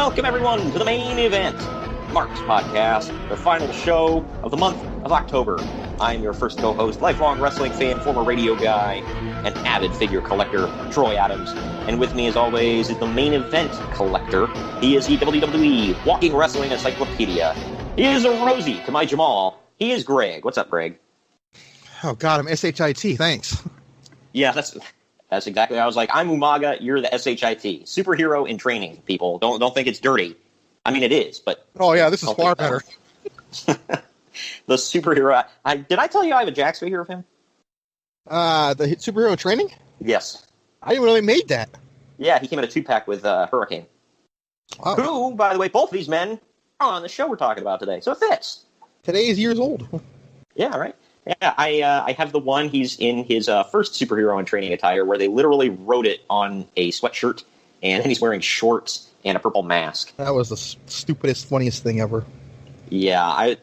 Welcome, everyone, to the main event, Mark's Podcast, the final show of the month of October. I'm your first co-host, lifelong wrestling fan, former radio guy, and avid figure collector, Troy Adams. And with me, as always, is the main event collector. He is the WWE Walking Wrestling Encyclopedia. He is a Rosie to my Jamal. He is Greg. What's up, Greg? Oh, God, I'm SHIT. Thanks. Yeah, that's exactly. I was like, I'm Umaga. You're the SHIT. Superhero in training, people. Don't think it's dirty. I mean, it is, but... Oh, yeah, this is far better. The superhero... Did I tell you I have a Jax figure of him? The superhero training? Yes. I didn't really made that. Yeah, he came in a 2-pack with Hurricane. Oh. Who, by the way, both of these men are on the show we're talking about today, so it fits. Today is years old. Yeah, right. Yeah, I have the one. He's in his first superhero in training attire, where they literally wrote it on a sweatshirt, and then he's wearing shorts and a purple mask. That was the stupidest, funniest thing ever. Yeah,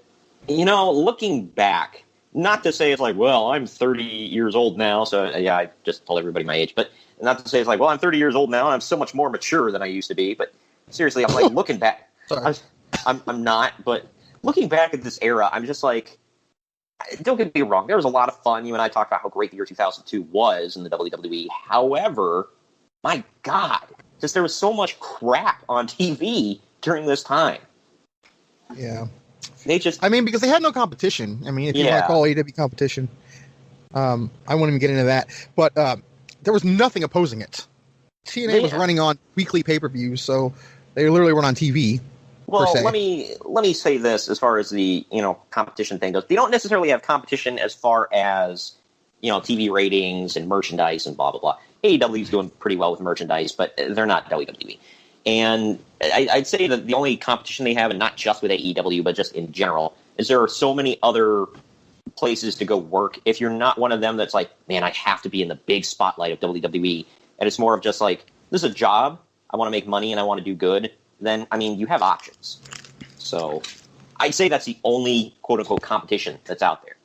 looking back, not to say it's like, well, I'm 30 years old now, so yeah, I just told everybody my age, but not to say it's like, well, I'm 30 years old now, and I'm so much more mature than I used to be, but seriously, I'm like, looking back, I'm not, but looking back at this era, I'm just like, don't get me wrong, there was a lot of fun. You and I talked about how great the year 2002 was in the WWE. However, my God, just there was so much crap on TV during this time. Yeah. Because they had no competition. I mean, if you want to call AEW competition, I wouldn't even get into that. But there was nothing opposing it. TNA was running on weekly pay-per-views, so they literally weren't on TV. Well, let me say this as far as the competition thing goes. They don't necessarily have competition as far as TV ratings and merchandise and blah blah blah. AEW is doing pretty well with merchandise, but they're not WWE. And I'd say that the only competition they have, and not just with AEW, but just in general, is there are so many other places to go work. If you're not one of them that's like, man, I have to be in the big spotlight of WWE, and it's more of just like, this is a job, I want to make money and I want to do good, then, I mean, you have options. So I'd say that's the only quote-unquote competition that's out there.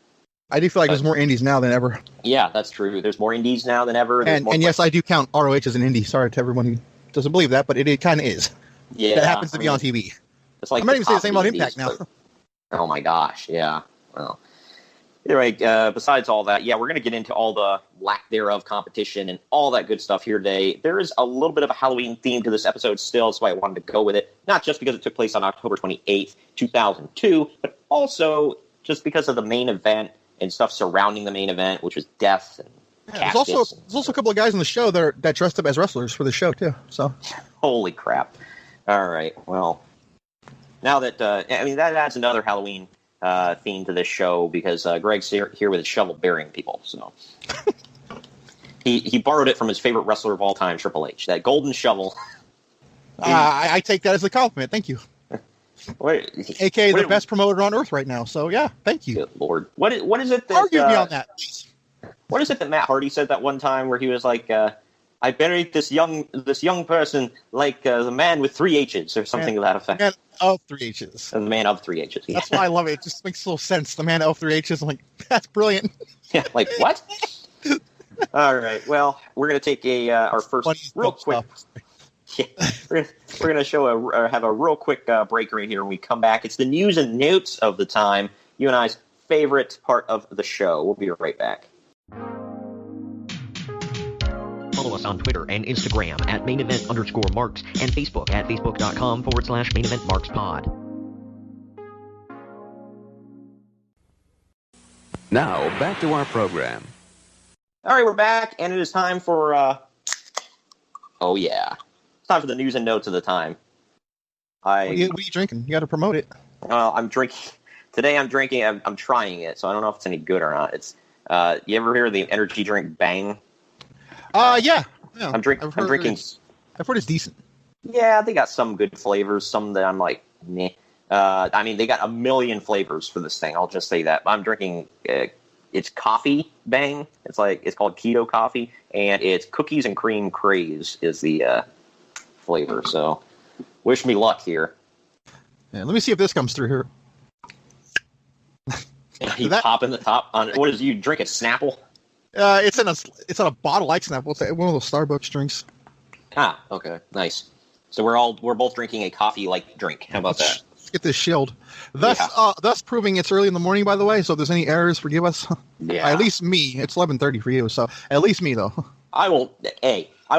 I do feel like there's more indies now than ever. Yeah, that's true. There's more indies now than ever. And yes, I do count ROH as an indie. Sorry to everyone who doesn't believe that, but it kind of is. Yeah. That happens to be on TV. It's like I might even say the same about Impact now. Oh my gosh, yeah. Well, anyway, besides all that, yeah, we're going to get into all the lack thereof competition and all that good stuff here today. There is a little bit of a Halloween theme to this episode still, so I wanted to go with it. Not just because it took place on October 28th, 2002, but also just because of the main event and stuff surrounding the main event, which was death and caskets. There's also a couple of guys on the show that dressed up as wrestlers for the show, too. So, holy crap. All right, well, now that, that adds another Halloween theme to this show, because Greg's here with his shovel burying people. So he borrowed it from his favorite wrestler of all time, Triple H, that golden shovel. I take that as a compliment. Thank you. AKA the best promoter on earth right now. So yeah, thank you. Good Lord. What is it that argue me on that, please. What is it that Matt Hardy said that one time where he was like, I buried this young person like the man with 3 H's or something to that effect. Man of 3 H's. The man of 3 H's. Yeah. That's why I love it. It just makes a little sense. The man of 3 H's. I'm like, that's brilliant. Yeah, like what? All right. Well, we're gonna take our first real quick. Yeah, we're gonna have a real quick break right here. When we come back, it's the news and notes of the time. You and I's favorite part of the show. We'll be right back. Follow us on Twitter and Instagram at @mainevent_marks and Facebook at facebook.com/maineventmarkspod. Now, back to our program. All right, we're back, and it is time for, oh yeah, it's time for the news and notes of the time. What are you drinking? You got to promote it. I'm drinking, today I'm trying it, so I don't know if it's any good or not. It's, you ever hear of the energy drink Bang? Yeah. I'm drinking. I've heard it's decent. Yeah, they got some good flavors, some that I'm like, meh. They got a million flavors for this thing. I'll just say that. I'm drinking, it's coffee Bang. It's called keto coffee, and it's cookies and cream craze is the flavor. So, wish me luck here. Yeah, let me see if this comes through here. You popping the top on. What is you drink? A Snapple? It's in a bottle like Snapple. It's one of those Starbucks drinks. Ah, okay, nice. So we're both drinking a coffee-like drink. How about that? Let's get this shield. Thus proving it's early in the morning, by the way. So if there's any errors, forgive us. Yeah. At least me. It's 11:30 for you, so at least me though. I will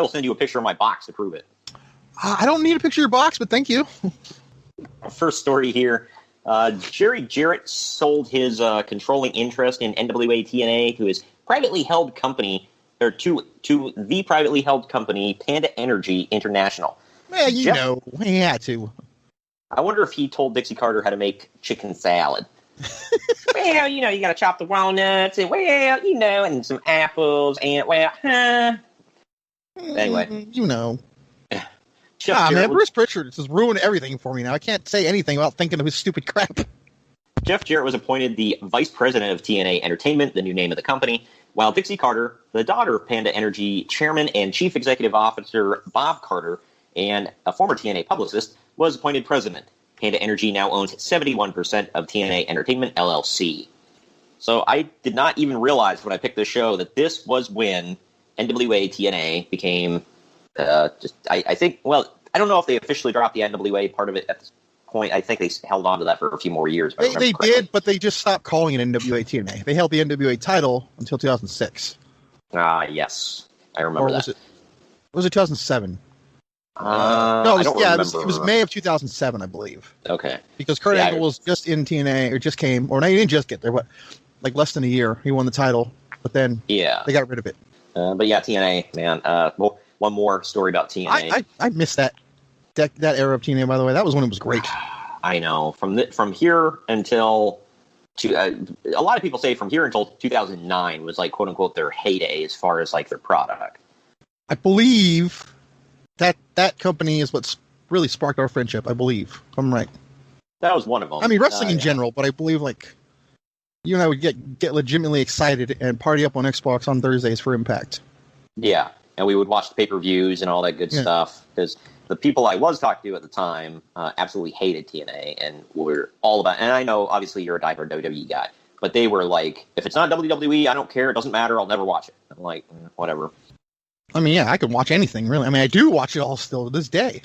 send you a picture of my box to prove it. I don't need a picture of your box, but thank you. First story here. Jerry Jarrett sold his controlling interest in NWA TNA to his privately held company, or to the privately held company, Panda Energy International. Well, he had to. I wonder if he told Dixie Carter how to make chicken salad. Well, you got to chop the walnuts, and and some apples, and anyway. Man, Bruce Pritchard just ruined everything for me now. I can't say anything without thinking of his stupid crap. Jeff Jarrett was appointed the vice president of TNA Entertainment, the new name of the company, while Dixie Carter, the daughter of Panda Energy chairman and chief executive officer Bob Carter, and a former TNA publicist, was appointed president. Panda Energy now owns 71% of TNA Entertainment, LLC. So I did not even realize when I picked this show that this was when NWA TNA became I think, well, I don't know if they officially dropped the NWA part of it at this point. I think they held on to that for a few more years. They did, but they just stopped calling it NWA TNA. They held the NWA title until 2006. Yes. I remember that. Was it 2007? No, it was May of 2007, I believe. Okay. Because Kurt Angle was just in TNA, or just came, or no, he didn't just get there, but like less than a year. He won the title, but then they got rid of it. But yeah, TNA, man. Well, one more story about TNA. I missed that era of TNA, by the way. That was when it was great. I know. From here until a lot of people say from here until 2009 was like quote unquote their heyday as far as like their product. I believe that company is what's really sparked our friendship. I believe, if I'm right. That was one of them. I mean, wrestling in general, but I believe like you and I would get legitimately excited and party up on Xbox on Thursdays for Impact. Yeah. And we would watch the pay-per-views and all that good stuff because the people I was talking to at the time absolutely hated TNA and were all about. And I know, obviously, you're a diehard WWE guy, but they were like, "If it's not WWE, I don't care. It doesn't matter. I'll never watch it." I'm like, whatever. I mean, yeah, I can watch anything really. I mean, I do watch it all still to this day.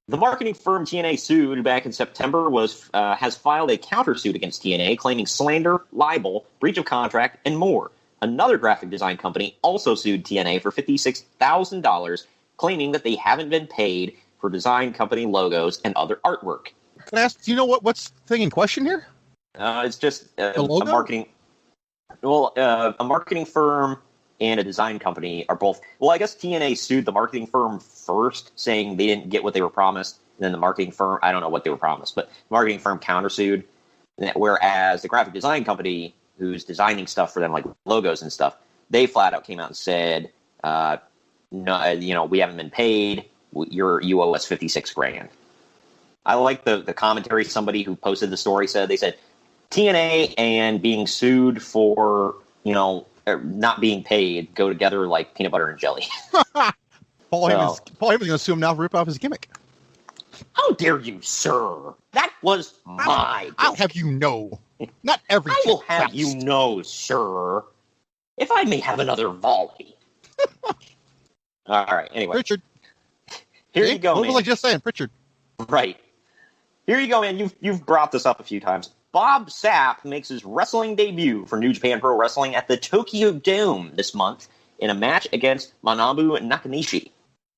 The marketing firm TNA sued back in September has filed a countersuit against TNA, claiming slander, libel, breach of contract, and more. Another graphic design company also sued TNA for $56,000, claiming that they haven't been paid for design company logos and other artwork. Can I ask, do you know what's the thing in question here? It's just a marketing. Well, a marketing firm and a design company are both. Well, I guess TNA sued the marketing firm first, saying they didn't get what they were promised. And then the marketing firm, I don't know what they were promised, but the marketing firm countersued. Whereas the graphic design company, who's designing stuff for them, like logos and stuff, they flat out came out and said, no, we haven't been paid. You owe us $56,000. I like the commentary. Somebody who posted the story said, they said, TNA and being sued for, not being paid go together like peanut butter and jelly. Paul Heyman's going to sue him now to rip off his gimmick. How dare you, sir? That was my I'll have you know. Not every. I will have you know, sir. If I may have another volley. All right. Anyway, Pritchard. Here you go, man. What was I just saying, Pritchard? Right. Here you go, man. You've brought this up a few times. Bob Sapp makes his wrestling debut for New Japan Pro Wrestling at the Tokyo Dome this month in a match against Manabu Nakanishi.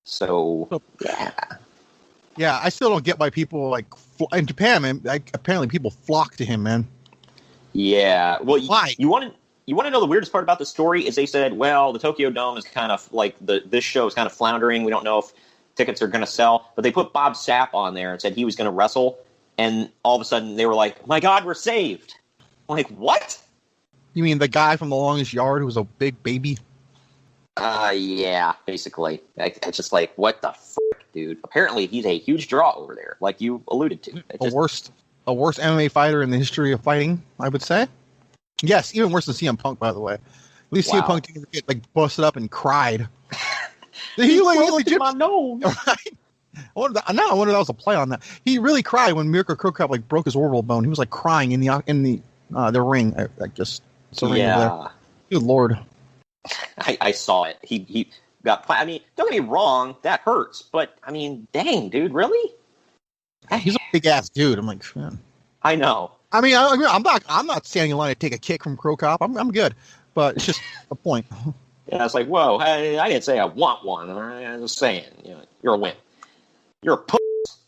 So, yeah. Yeah, I still don't get why people in Japan, man. Apparently, people flock to him, man. Yeah. Well, why? You want to know the weirdest part about the story is they said, well, the Tokyo Dome is kind of like this show is kind of floundering. We don't know if tickets are going to sell, but they put Bob Sapp on there and said he was going to wrestle, and all of a sudden they were like, "My God, we're saved!" I'm like, what? You mean the guy from The Longest Yard who was a big baby? Yeah, basically. It's just like, what the frick, dude? Apparently, he's a huge draw over there, like you alluded to. A worst MMA fighter in the history of fighting, I would say. Yes, even worse than CM Punk, by the way. At least CM Punk didn't get busted up and cried. he my nose. Right? I wonder that was a play on that. He really cried when Mirko Krokop broke his orbital bone. He was crying in the ring. Ring over there. Good Lord. I saw it. got. I mean, don't get me wrong, that hurts, but I mean, dang, dude, really? He's a big ass dude. I'm like, man. I know. I mean, I'm not standing in line to take a kick from Crow Cop. I'm good, but it's just a point. Yeah, it's like, whoa, I didn't say I want one. I was saying, you're a wimp. You're a puss.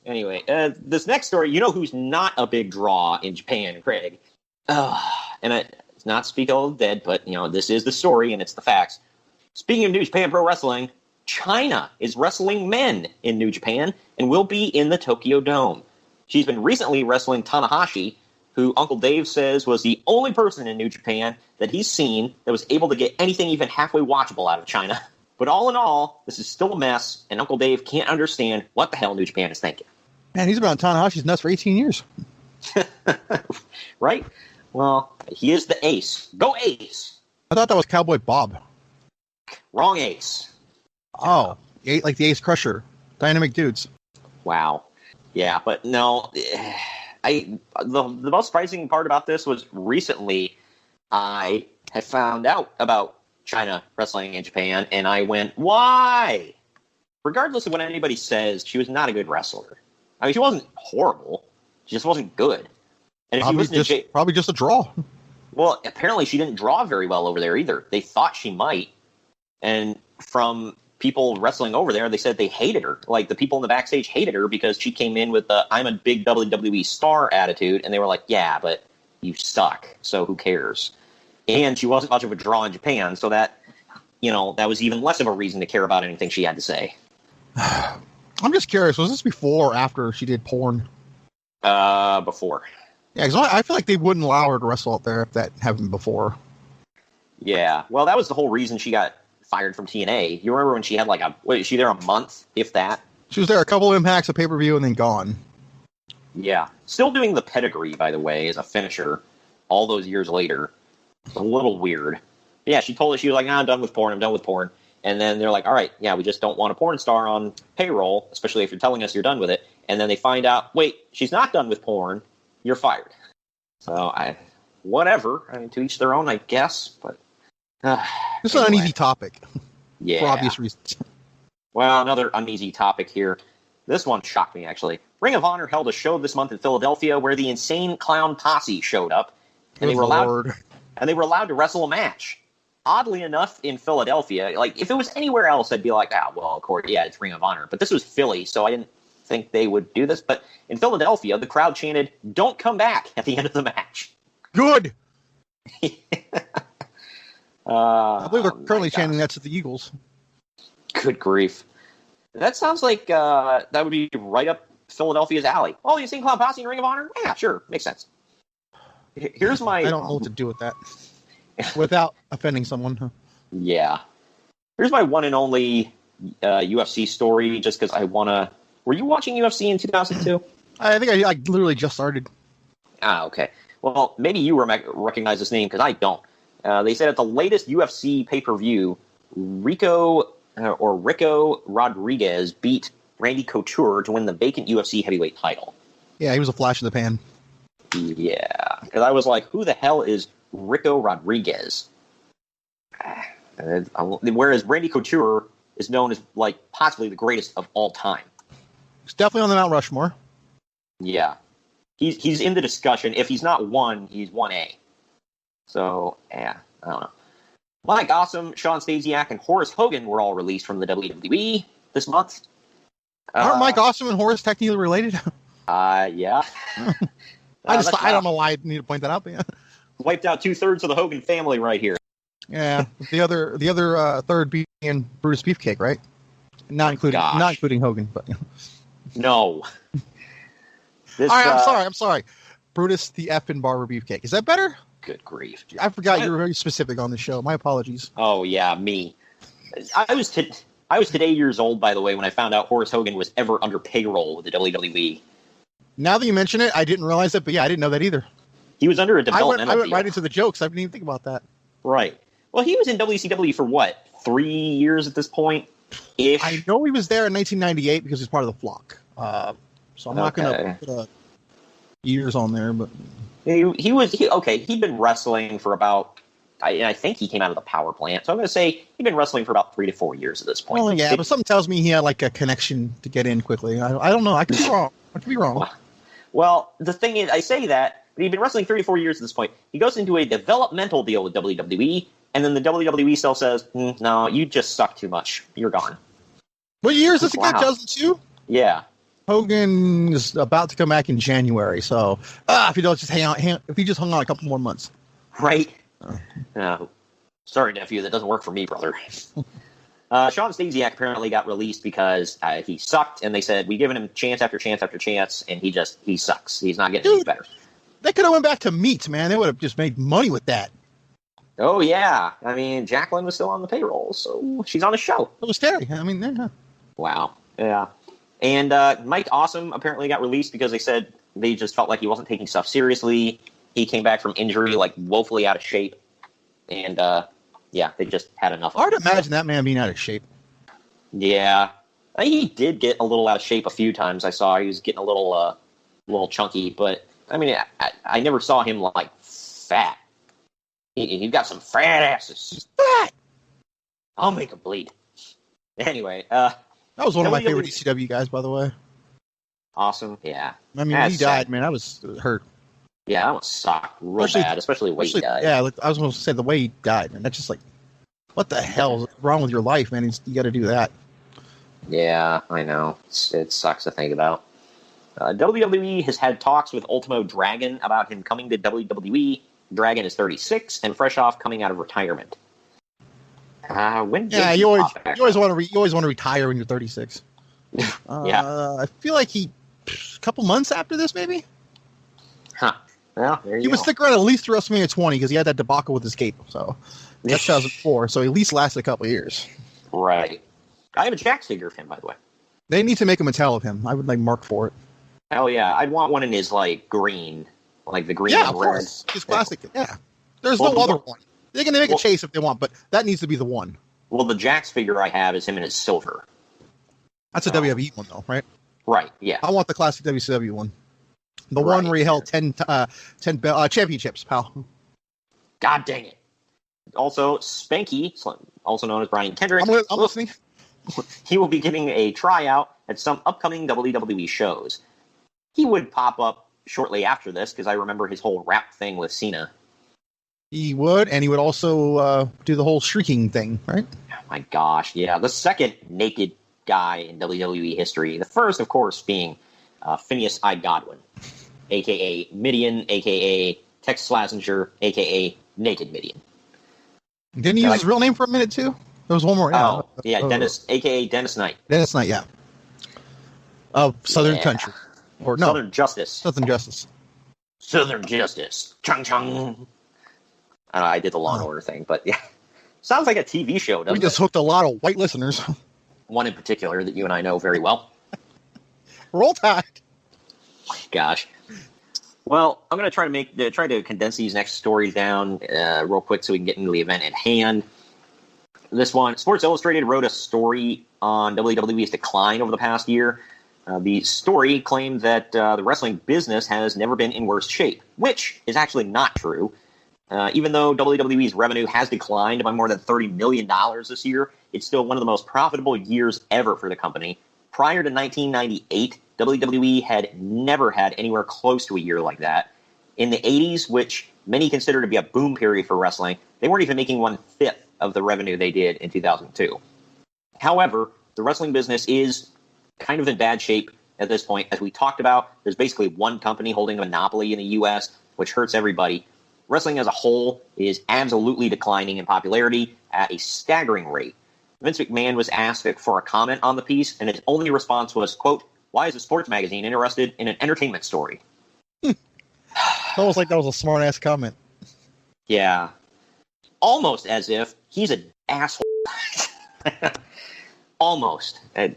Anyway, this next story, you know who's not a big draw in Japan, Craig? And it's not speak ill of the dead, but, this is the story and it's the facts. Speaking of New Japan Pro Wrestling, China is wrestling men in New Japan and will be in the Tokyo Dome. She's been recently wrestling Tanahashi, who Uncle Dave says was the only person in New Japan that he's seen that was able to get anything even halfway watchable out of China. But all in all, this is still a mess, and Uncle Dave can't understand what the hell New Japan is thinking. Man, he's been on Tanahashi's nuts for 18 years. Right? Well, he is the ace. Go Ace! I thought that was Cowboy Bob. Wrong Ace. Oh, like the Ace Crusher. Dynamic dudes. Wow. Yeah, but no... The most surprising part about this was recently I had found out about China wrestling in Japan, and I went, why? Regardless of what anybody says, she was not a good wrestler. I mean, she wasn't horrible. She just wasn't good. And if probably just a draw. Well, apparently she didn't draw very well over there either. They thought she might. And from people wrestling over there, they said they hated her. Like, the people in the backstage hated her because she came in with the I'm a big WWE star attitude, and they were like, yeah, but you suck, so who cares? And she wasn't much of a draw in Japan, so that, that was even less of a reason to care about anything she had to say. I'm just curious, was this before or after she did porn? Before. Yeah, because I feel like they wouldn't allow her to wrestle out there if that happened before. Yeah, well, that was the whole reason she got fired from TNA. You remember when she had was she there a month, if that? She was there a couple of impacts, a pay-per-view, and then gone. Yeah. Still doing the pedigree, by the way, as a finisher all those years later. It's a little weird. But yeah, she told us, she was like, I'm done with porn. And then they're like, all right, yeah, we just don't want a porn star on payroll, especially if you're telling us you're done with it. And then they find out, wait, she's not done with porn. You're fired. So, whatever. I mean, to each their own, I guess. But this is an uneasy topic. Yeah. For obvious reasons. Well, another uneasy topic here. This one shocked me, actually. Ring of Honor held a show this month in Philadelphia where the Insane Clown Posse showed up. And they were allowed to wrestle a match. Oddly enough, in Philadelphia, like, if it was anywhere else, I'd be like, well, of course, yeah, it's Ring of Honor. But this was Philly, so I didn't think they would do this. But in Philadelphia, the crowd chanted, "Don't come back," at the end of the match. Good! I believe they're currently chanting that to the Eagles. Good grief. That sounds like that would be right up Philadelphia's alley. Oh, you seen Clown Posse in Ring of Honor? Yeah, sure. Makes sense. Here's my... I don't know what to do with that. Without offending someone. Huh? Yeah. Here's my one and only UFC story, just because I want to... Were you watching UFC in 2002? I think I literally just started. Ah, okay. Well, maybe you recognize this name, because I don't. They said at the latest UFC pay-per-view, Rico Rodriguez beat Randy Couture to win the vacant UFC heavyweight title. Yeah, he was a flash in the pan. Yeah, because I was like, who the hell is Rico Rodriguez? Whereas Randy Couture is known as, possibly the greatest of all time. He's definitely on the Mount Rushmore. Yeah. He's in the discussion. If he's not one, he's 1A. So, yeah, I don't know. Mike Awesome, Shawn Stasiak, and Horace Hogan were all released from the WWE this month. Aren't Mike Awesome and Horace technically related? Yeah. I don't know why I need to point that out. But yeah. Wiped out 2/3 of the Hogan family right here. Yeah, the other third being Brutus Beefcake, right? Not including Hogan, but no. All right, I'm sorry. Brutus the effing Barber Beefcake. Is that better? Good grief! I forgot you were very specific on the show. My apologies. Oh yeah, me. I was today years old, by the way, when I found out Horace Hogan was ever under payroll with the WWE. Now that you mention it, I didn't realize it, but yeah, I didn't know that either. He was under a developmental I went right into the jokes. I didn't even think about that. Right. Well, he was in WCW for what, 3 years at this point? Ish. I know he was there in 1998 because he's part of the flock. So I'm not going to put years on there, but he'd been wrestling for about I think he came out of the power plant. So I'm going to say he'd been wrestling for about 3 to 4 years at this point. Well, yeah, but something tells me he had like a connection to get in quickly. I don't know. I could be wrong. I could be wrong. Well, the thing is, I say that, but he'd been wrestling 3 to 4 years at this point. He goes into a developmental deal with WWE, and then the WWE still says, no, you just suck too much. You're gone. What year is this again? 2002? Yeah. Hogan is about to come back in January, so if he don't just if he just hung on a couple more months. Right. Sorry, nephew, that doesn't work for me, brother. Shawn Stasiak apparently got released because he sucked, and they said, we've given him chance after chance after chance, and he sucks. He's not getting any better. They could have went back to meat, man. They would have just made money with that. Oh, yeah. I mean, Jacqueline was still on the payroll, so she's on the show. It was Terry. I mean, yeah. Wow. Yeah. And Mike Awesome apparently got released because they said they just felt like he wasn't taking stuff seriously. He came back from injury, like, woefully out of shape. And, they just had enough. Hard to imagine that man being out of shape. Yeah. He did get a little out of shape a few times. I saw he was getting a little chunky. But, I mean, I never saw him, like, fat. He's got some fat asses. Fat! I'll make him bleed. Anyway, that was one of my favorite ECW guys, by the way. Awesome, yeah. I mean, when he died, man, I was hurt. Yeah, that was sucked real bad, especially the way he died. Yeah, I was going to say the way he died, man. That's just like, what the hell is wrong with your life, man? You got to do that. Yeah, I know. It sucks to think about. WWE has had talks with Ultimo Dragon about him coming to WWE. Dragon is 36 and fresh off coming out of retirement. You always want to retire when you're 36. Yeah. I feel like a couple months after this, maybe. Huh. Well, there you go. He would stick around at least through WrestleMania 20 because he had that debacle with his cape. So that's 2004. So he at least lasted a couple of years. Right. I have a Jax figure of him, by the way. They need to make a metal of him. I would mark for it. Hell yeah! I'd want one in his green, like the green and red. Course. His plastic. Yeah. There's no other one. They can make a chase if they want, but that needs to be the one. Well, the Jax figure I have is him in his silver. That's a WWE one, though, right? Right. Yeah. I want the classic WCW one. The one where he held 10 championships, pal. God dang it! Also, Spanky, also known as Brian Kendrick, I'm listening. He will be giving a tryout at some upcoming WWE shows. He would pop up shortly after this because I remember his whole rap thing with Cena. He would, and he would also do the whole shrieking thing, right? Oh my gosh, yeah. The second naked guy in WWE history. The first, of course, being Phineas I. Godwin, a.k.a. Midian, a.k.a. Tex Slazenger, a.k.a. Naked Midian. Didn't he use his real name for a minute, too? There was one more. Dennis, a.k.a. Dennis Knight. Dennis Knight, yeah. Of Southern Country. Or no. Southern Justice. Southern Justice. Southern Justice. Chung chung. I did the Law and Order thing, but yeah. Sounds like a TV show, doesn't it? We just hooked a lot of white listeners. One in particular that you and I know very well. Roll Tide. Gosh. Well, I'm going to try to condense these next stories down real quick so we can get into the event at hand. This one, Sports Illustrated wrote a story on WWE's decline over the past year. The story claimed that the wrestling business has never been in worse shape, which is actually not true. Even though WWE's revenue has declined by more than $30 million this year, it's still one of the most profitable years ever for the company. Prior to 1998, WWE had never had anywhere close to a year like that. In the 80s, which many consider to be a boom period for wrestling, they weren't even making 1/5 of the revenue they did in 2002. However, the wrestling business is kind of in bad shape at this point. As we talked about, there's basically one company holding a monopoly in the U.S., which hurts everybody. Wrestling as a whole is absolutely declining in popularity at a staggering rate. Vince McMahon was asked for a comment on the piece, and his only response was, quote, "Why is a sports magazine interested in an entertainment story?" Almost like that was a smart-ass comment. Yeah. Almost as if he's an asshole. Almost. I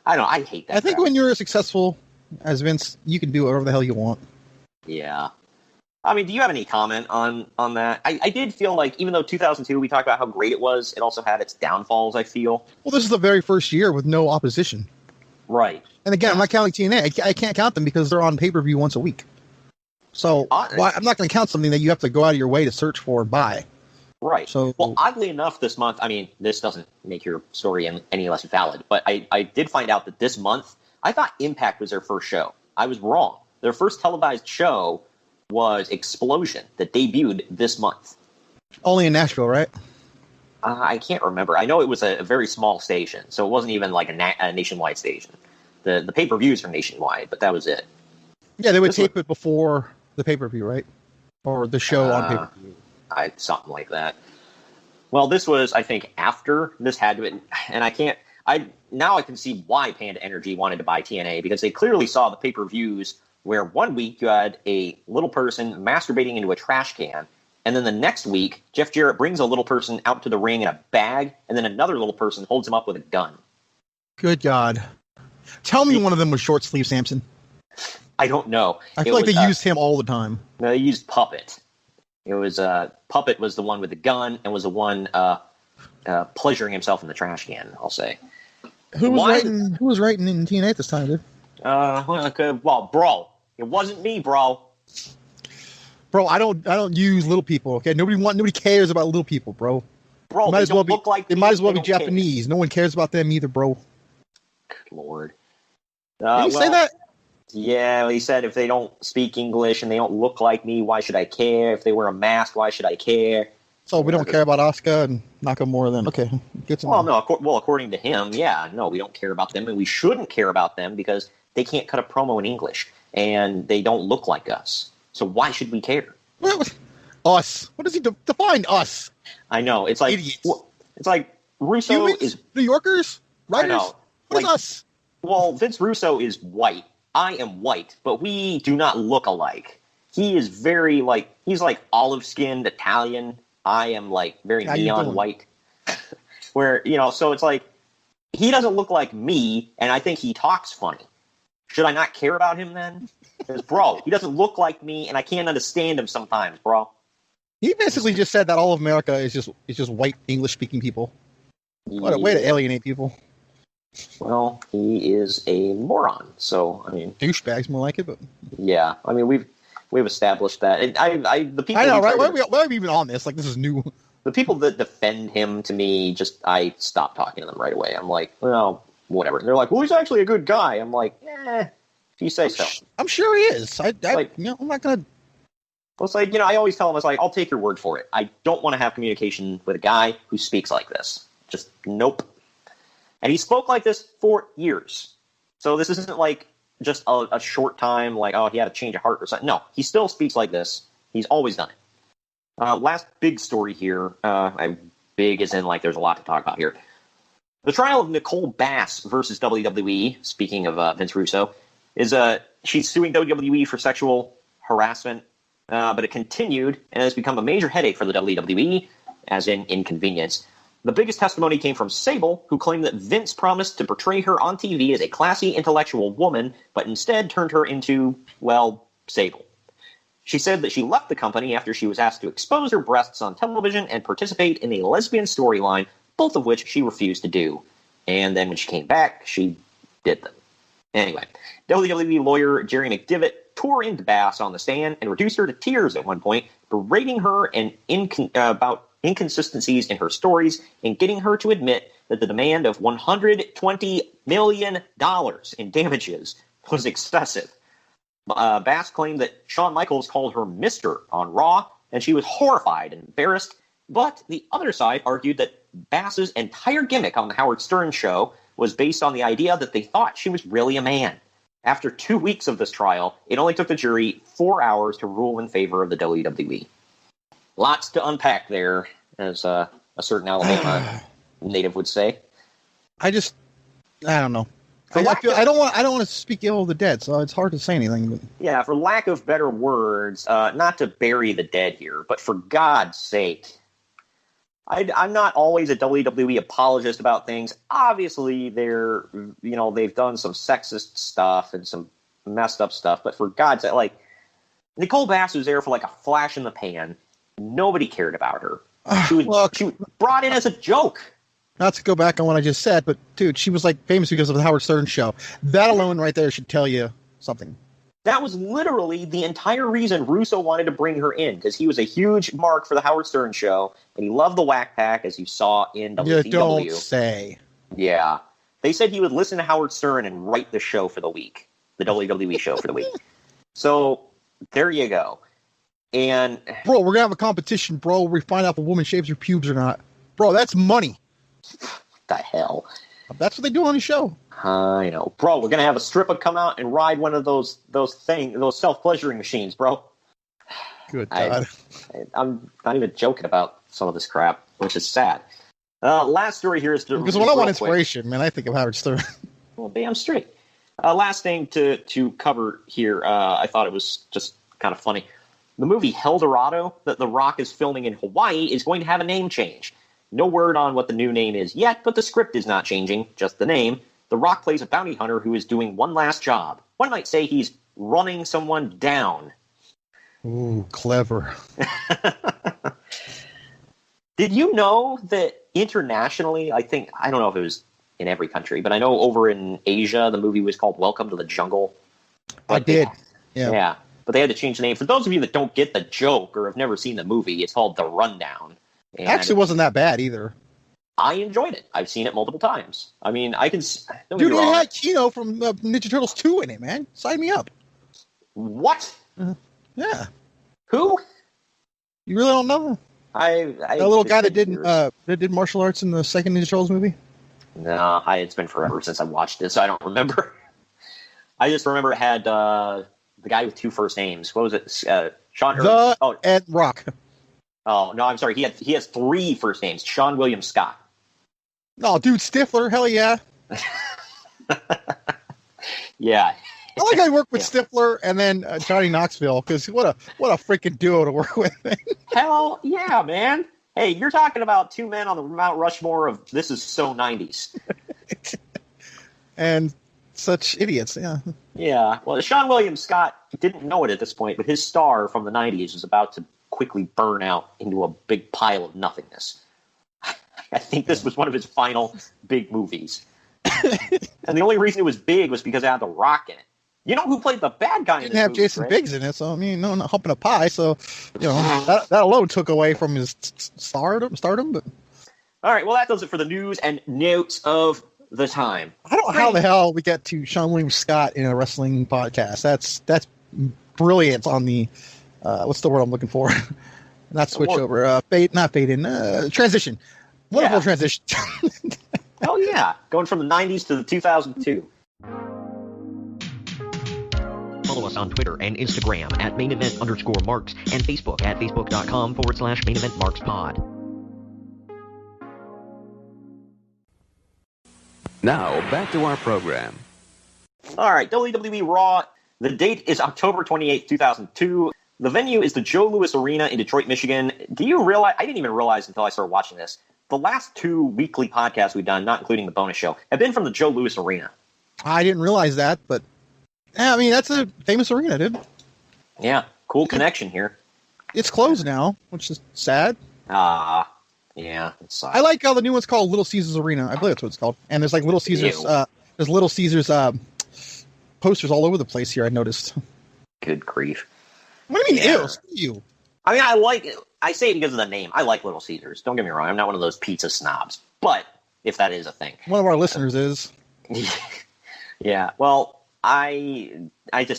don't know, I hate that. I think when you're as successful as Vince, you can do whatever the hell you want. Yeah. I mean, do you have any comment on that? I did feel like, even though 2002, we talked about how great it was, it also had its downfalls, I feel. Well, this is the very first year with no opposition. Right. And again, I'm not counting TNA. I can't count them because they're on pay-per-view once a week. So I'm not going to count something that you have to go out of your way to search for and buy. Right. So, well, oddly enough, this month, I mean, this doesn't make your story any less valid, but I did find out that this month, I thought Impact was their first show. I was wrong. Their first televised show was Explosion that debuted this month. only in Nashville, right? I can't remember. I know it was a very small station, so it wasn't even like a nationwide station. The pay-per-views are nationwide, but that was it. Yeah, they would tape it before the pay-per-view, right? Or the show on pay-per-view. Something like that. Well, this was, I think, after this had to, and now I can see why Panda Energy wanted to buy TNA, because they clearly saw the pay-per-views where one week you had a little person masturbating into a trash can, and then the next week, Jeff Jarrett brings a little person out to the ring in a bag, and then another little person holds him up with a gun. Good God. Tell me one of them was Short Sleeve Samson. I don't know. I feel like they used him all the time. No, they used Puppet. It was Puppet was the one with the gun and was the one pleasuring himself in the trash can, I'll say. Who was writing in TNA at this time, dude? Well, bro. It wasn't me, bro. Bro, I don't use little people, okay? Nobody cares about little people, bro. Bro, they don't look like me. They might as well be Japanese. No one cares about them either, bro. Good Lord. Did he say that? Yeah, he said if they don't speak English and they don't look like me, why should I care? If they wear a mask, why should I care? So we don't care about Asuka and Nakamura then. Okay. According to him, yeah, no, we don't care about them, and we shouldn't care about them because they can't cut a promo in English, and they don't look like us. So why should we care? Us. What does he define us? I know. It's like idiots. It's like Russo Humans? is New Yorkers? Writers? I know. What is us? Well, Vince Russo is white. I am white, but we do not look alike. He is very he's like olive-skinned Italian. I am like very neon white. Where, so it's like he doesn't look like me, and I think he talks funny. Should I not care about him then? Because, bro, he doesn't look like me, and I can't understand him sometimes, bro. He basically just said that all of America is just white English-speaking people. What a way to alienate people. Well, he is a moron, so, I mean... Douchebags, more like it, but... Yeah, I mean, we've established that. And the people I know, right? Why are we even on this? Like, this is new. The people that defend him, to me, I stop talking to them right away. I'm like, well, whatever. And they're like, well, he's actually a good guy. I'm like, if you say so. I'm sure he is. I'm not going to... Well, it's like, I always tell them, it's like, I'll take your word for it. I don't want to have communication with a guy who speaks like this. Just, nope. And he spoke like this for years. So this isn't like just a short time, like, oh, he had a change of heart or something. No, he still speaks like this. He's always done it. Last big story here. Big as in, like, there's a lot to talk about here. The trial of Nicole Bass versus WWE, speaking of Vince Russo, is she's suing WWE for sexual harassment, but it continued and has become a major headache for the WWE, as in inconvenience. The biggest testimony came from Sable, who claimed that Vince promised to portray her on TV as a classy, intellectual woman, but instead turned her into, well, Sable. She said that she left the company after she was asked to expose her breasts on television and participate in a lesbian storyline, both of which she refused to do. And then when she came back, she did them. Anyway, WWE lawyer Jerry McDivitt tore into Bass on the stand and reduced her to tears at one point, berating her and about inconsistencies in her stories and getting her to admit that the demand of $120 million in damages was excessive. Bass claimed that Shawn Michaels called her Mr. on Raw, and she was horrified and embarrassed, but the other side argued that Bass's entire gimmick on the Howard Stern show was based on the idea that they thought she was really a man. After 2 weeks of this trial, it only took the jury 4 hours to rule in favor of the WWE. Lots to unpack there, as a certain Alabama native would say. I don't know. I don't want to speak ill of the dead, so it's hard to say anything. But... Yeah, for lack of better words, not to bury the dead here, but for God's sake, I'm not always a WWE apologist about things. Obviously, they've done some sexist stuff and some messed up stuff, but for God's sake, like, Nicole Bass was there for like a flash in the pan. Nobody cared about her. She was brought in as a joke. Not to go back on what I just said, but dude, she was like famous because of the Howard Stern show. That alone right there should tell you something. That was literally the entire reason Russo wanted to bring her in, because he was a huge mark for the Howard Stern show, and he loved the Whack Pack, as you saw in WCW. You don't say. Yeah. They said he would listen to Howard Stern and write the show for the week, the WWE show for the week. So, there you go. And bro, we're going to have a competition, bro, where we find out if a woman shaves her pubes or not. Bro, that's money. What the hell? That's what they do on the show. I know. Bro, we're going to have a stripper come out and ride one of those self-pleasuring machines, bro. Good God. I'm not even joking about some of this crap, which is sad. Last story here is... Because when I want inspiration, man, I think of Howard Stern. Well, damn straight. Last thing to cover here, I thought it was just kind of funny. The movie Helldorado that The Rock is filming in Hawaii is going to have a name change. No word on what the new name is yet, but the script is not changing, just the name. The Rock plays a bounty hunter who is doing one last job. One might say he's running someone down. Ooh, clever. Did you know that internationally, I don't know if it was in every country, but I know over in Asia, the movie was called Welcome to the Jungle. I did. Yeah. But they had to change the name. For those of you that don't get the joke or have never seen the movie, it's called The Rundown. And actually wasn't that bad either. I enjoyed it. I've seen it multiple times. I mean, I can... Dude, it had Kino from Ninja Turtles 2 in it, man. Sign me up. What? Yeah. Who? You really don't know? That little guy that did martial arts in the second Ninja Turtles movie? No, it's been forever since I watched it, so I don't remember. I just remember it had the guy with two first names. What was it? Shawn... Ed Rock. Oh, no, I'm sorry. He has three first names. Sean William Scott. Oh, dude, Stifler. Hell yeah. Yeah. I like I worked with Stifler and then Johnny Knoxville, because what a freaking duo to work with. Hell yeah, man. Hey, you're talking about two men on the Mount Rushmore of this is so 90s. And such idiots, yeah. Yeah. Well, Sean William Scott didn't know it at this point, but his star from the 90s was about to quickly burn out into a big pile of nothingness. I think this was one of his final big movies. And the only reason it was big was because it had The Rock in it. You know who played the bad guy in this movie? Didn't have Jason Biggs in it, so, I mean, no, not humping a pie, so, you know, that alone took away from his stardom, but... All right, well, that does it for the news and notes of the time. I don't know how the hell we get to Sean William Scott in a wrestling podcast. That's brilliant on the... what's the word I'm looking for? Not switch over. Transition. Wonderful transition. Hell yeah. Going from the 90s to the 2002. Follow us on Twitter and Instagram at @MainEvent_Marks and Facebook at Facebook.com/MainEventMarksPod. Now, back to our program. All right, WWE Raw. The date is October 28th, 2002. The venue is the Joe Louis Arena in Detroit, Michigan. Do you realize, I didn't even realize until I started watching this, the last two weekly podcasts we've done, not including the bonus show, have been from the Joe Louis Arena. I didn't realize that, but yeah, I mean, that's a famous arena, dude. Yeah, cool connection here. It's closed now, which is sad. Yeah, it sucks. I like how the new one's called Little Caesars Arena. I believe that's what it's called. And there's like Little Caesars, there's Little Caesars posters all over the place here, I noticed. Good grief. What do you mean, ew? Screw you. I mean, I say it because of the name. I like Little Caesars. Don't get me wrong. I'm not one of those pizza snobs. But, if that is a thing. One of our listeners is. Yeah. Well, I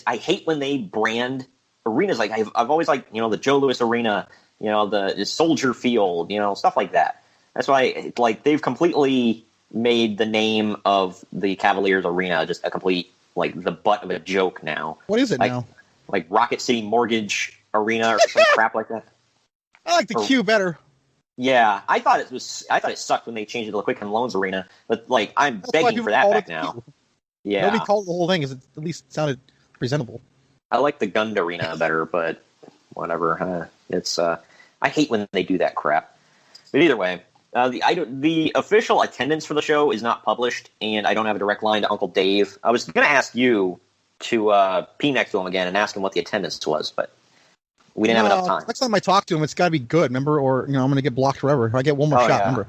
hate when they brand arenas. Like, I've always liked, the Joe Louis Arena, the Soldier Field, stuff like that. That's why, they've completely made the name of the Cavaliers Arena just a complete, the butt of a joke now. What is it now? Like Rocket City Mortgage Arena or some crap like that. I like the Q better. Yeah, I thought it sucked when they changed it to the Quicken Loans Arena, but I'm begging for that back now. Yeah, nobody called the whole thing because it at least sounded presentable. I like the Gund Arena better, but whatever. It's I hate when they do that crap. But either way, the official attendance for the show is not published, and I don't have a direct line to Uncle Dave. I was going to ask you to pee next to him again and ask him what the attendance was, but we didn't have enough time. Next time I talk to him, it's got to be good, remember? Or I'm going to get blocked forever. I get one more shot, remember?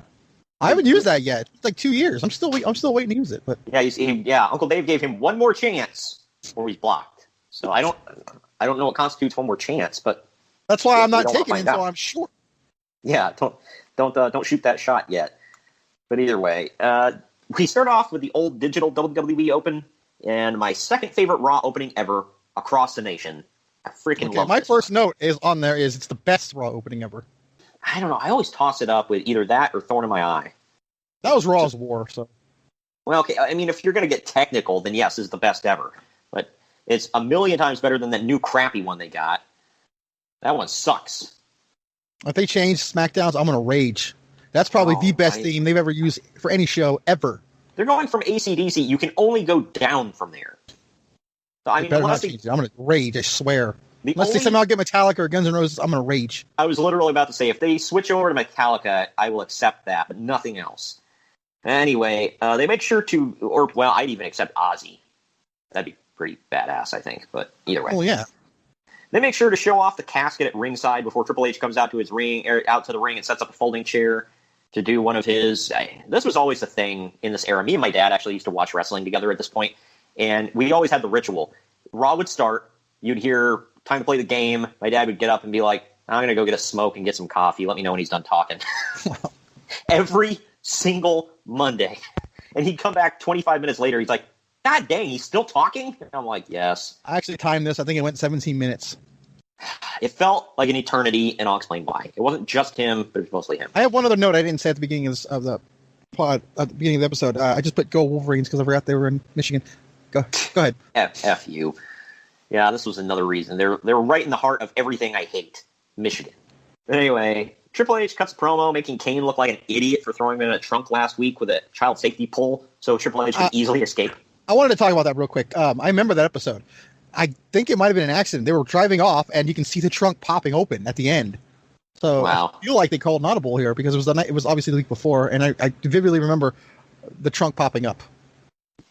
I haven't used that yet. It's 2 years. I'm still waiting to use it. But Uncle Dave gave him one more chance before he's blocked. So I don't know what constitutes one more chance, but that's why I'm not taking it until I'm sure. Yeah, don't shoot that shot yet. But either way, we start off with the old digital WWE Open, and my second favorite Raw opening ever across the nation. I freaking love my this first one. note is on there is it's the best Raw opening ever. I don't know. I always toss it up with either that or Thorn in My Eye. That was Raw's War, so. Well, okay. I mean, if you're going to get technical, then yes, it's the best ever. But it's a million times better than that new crappy one they got. That one sucks. If they change SmackDowns, I'm going to rage. That's probably the best theme they've ever used for any show ever. They're going from AC/DC. You can only go down from there. So, I mean, I'm going to rage, I swear. Unless they somehow get Metallica or Guns N' Roses, I'm going to rage. I was literally about to say, if they switch over to Metallica, I will accept that, but nothing else. Anyway, they make sure to, I'd even accept Ozzy. That'd be pretty badass, I think, but either way. Oh, yeah. They make sure to show off the casket at ringside before Triple H comes out to the ring and sets up a folding chair to do one of his. This was always the thing in this era. Me and my dad actually used to watch wrestling together at this point, and we always had the ritual. Raw would start. You'd hear time to play the game. My dad would get up and be like, I'm going to go get a smoke and get some coffee. Let me know when he's done talking. Every single Monday. And he'd come back 25 minutes later. He's like, God dang, he's still talking? And I'm like, yes. I actually timed this. I think it went 17 minutes. It felt like an eternity, and I'll explain why. It wasn't just him, but it was mostly him. I have one other note I didn't say at the beginning of the pod, at the beginning of the episode. I just put Go Wolverines because I forgot they were in Michigan. Go ahead. F you. Yeah, this was another reason. They're right in the heart of everything I hate. Michigan. But anyway, Triple H cuts a promo, making Kane look like an idiot for throwing him in a trunk last week with a child safety pole, so Triple H could easily escape. I wanted to talk about that real quick. I remember that episode. I think it might have been an accident. They were driving off, and you can see the trunk popping open at the end. So wow. I feel like they called an audible here because it was obviously the week before, and I vividly remember the trunk popping up.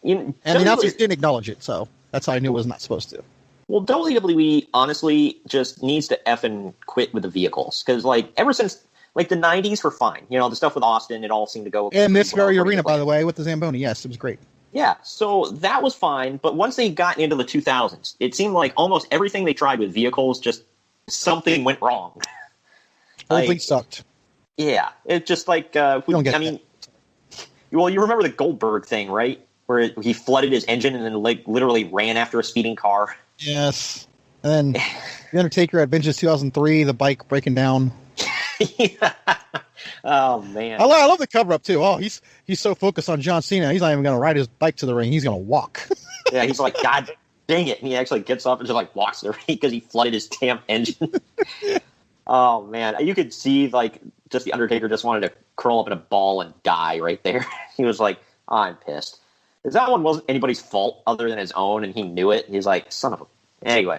And the announcers didn't acknowledge it, so that's how I knew it was not supposed to. Well, WWE honestly just needs to effing quit with the vehicles because, ever since the 90s were fine. You know, the stuff with Austin, it all seemed to go. And this very arena, by the way, with the Zamboni, yes, it was great. Yeah, so that was fine, but once they got into the 2000s, it seemed like almost everything they tried with vehicles, just something went wrong. Whole thing sucked. Yeah, it's just well, you remember the Goldberg thing, right? Where he flooded his engine and then literally ran after a speeding car. Yes. And then The Undertaker at Vengeance 2003, the bike breaking down. Yeah. Oh, man. I love the cover-up, too. Oh, he's so focused on John Cena, he's not even going to ride his bike to the ring. He's going to walk. Yeah, he's like, God dang it. And he actually gets up and just, walks to the ring because he flooded his damn engine. Oh, man. You could see, just the Undertaker just wanted to curl up in a ball and die right there. He was like, oh, I'm pissed. Because that one wasn't anybody's fault other than his own, and he knew it. He's like, son of a... Anyway.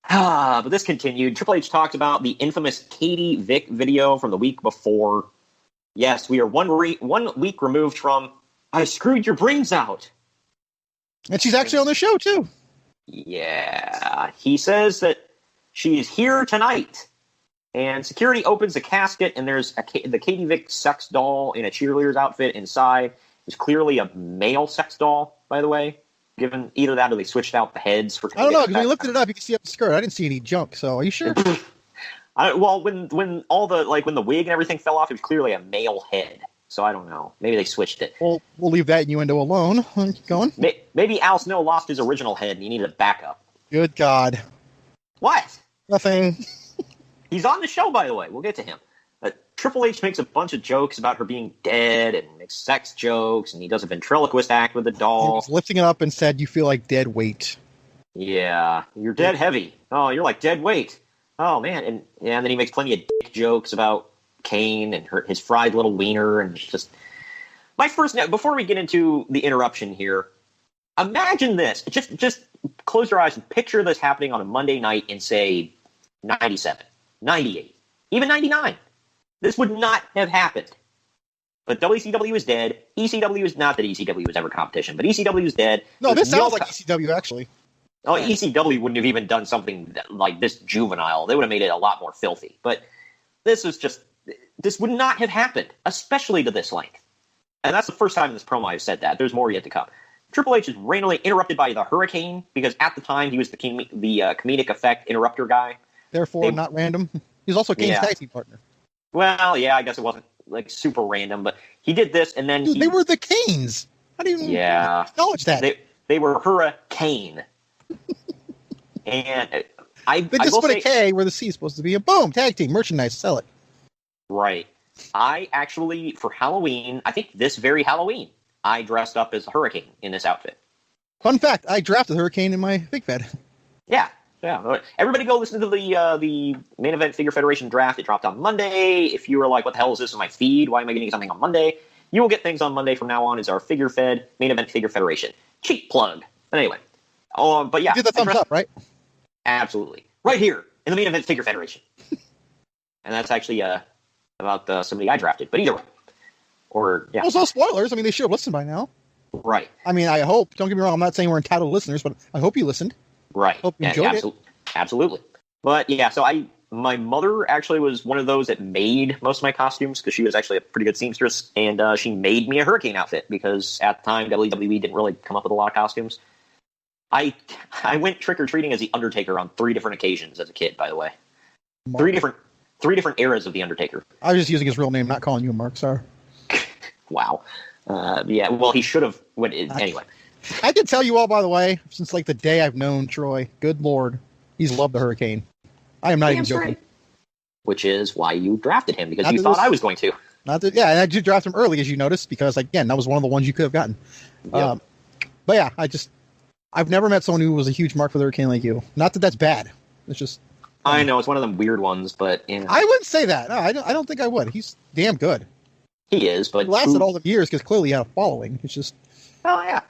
But this continued. Triple H talked about the infamous Katie Vick video from the week before. Yes, we are 1 week removed from, I screwed your brains out. And she's actually on the show, too. Yeah. He says that she is here tonight. And security opens the casket, and there's the Katie Vick sex doll in a cheerleader's outfit inside. It's clearly a male sex doll, by the way. Given either that or they switched out the heads. I don't know, because when you lifted it up, you can see up the skirt. I didn't see any junk, so are you sure? When all the when the wig and everything fell off, it was clearly a male head. So I don't know. Maybe they switched it. Well, we'll leave that innuendo alone. Keep going. Maybe Al Snow lost his original head and he needed a backup. Good God. What? Nothing. He's on the show, by the way. We'll get to him. Triple H makes a bunch of jokes about her being dead and makes sex jokes, and he does a ventriloquist act with the doll. He was lifting it up and said, you feel like dead weight. Yeah, you're dead heavy. Oh, you're like dead weight. Oh, man. And then he makes plenty of dick jokes about Kane and his fried little wiener. And just my first note, before we get into the interruption here, imagine this. Just close your eyes and picture this happening on a Monday night in, say, 97, 98, even 99. This would not have happened. But WCW is dead. ECW is not that ECW was ever competition, but ECW is dead. No, this sounds like ECW, actually. Oh, ECW wouldn't have even done something like this juvenile. They would have made it a lot more filthy. But this would not have happened, especially to this length. And that's the first time in this promo I've said that. There's more yet to come. Triple H is randomly interrupted by the Hurricane because at the time he was the comedic effect interrupter guy. Therefore, not random. He's also Kane's tag team partner. Well, yeah, I guess it wasn't like super random, but he did this, and then they were the Canes. How do you acknowledge that? They were Hurricane. And they just put a K where the C is supposed to be, and boom, tag team, merchandise, sell it. Right. I actually, for Halloween, I think this very Halloween, I dressed up as a Hurricane in this outfit. Fun fact, I drafted Hurricane in my Big Fed. Yeah. Everybody go listen to the Main Event Figure Federation draft. It dropped on Monday. If you were like, what the hell is this in my feed? Why am I getting something on Monday? You will get things on Monday from now on as our Figure Fed Main Event Figure Federation. Cheap plug. But anyway. But yeah. You did the thumbs up, right? Absolutely. Right here in the Main Event Figure Federation. And that's actually about somebody I drafted. But either way. Or, yeah. Well, no spoilers. I mean, they should have listened by now. Right. I mean, I hope. Don't get me wrong. I'm not saying we're entitled listeners, but I hope you listened. Right. Hope you enjoyed it. Absolutely. But, yeah, so my mother actually was one of those that made most of my costumes because she was actually a pretty good seamstress, and she made me a Hurricane outfit because at the time WWE didn't really come up with a lot of costumes. I went trick-or-treating as the Undertaker on 3 different occasions as a kid, by the way. Mark. Three different eras of the Undertaker. I was just using his real name, not calling you Mark, sorry. Wow. Yeah, well, he should have. Anyway. I can tell you all, by the way, since like the day I've known Troy, good Lord, he's loved the Hurricane. I am not even joking. Right. Which is why you drafted him, because you thought I was going to. And I did draft him early, as you noticed, because, again, that was one of the ones you could have gotten. Yep. But yeah, I've never met someone who was a huge mark for the Hurricane like you. Not that that's bad. It's just... I know, it's one of them weird ones, but... I wouldn't say that. No, I don't think I would. He's damn good. He is, but... He lasted all the years, because clearly he had a following. It's just... Oh, yeah.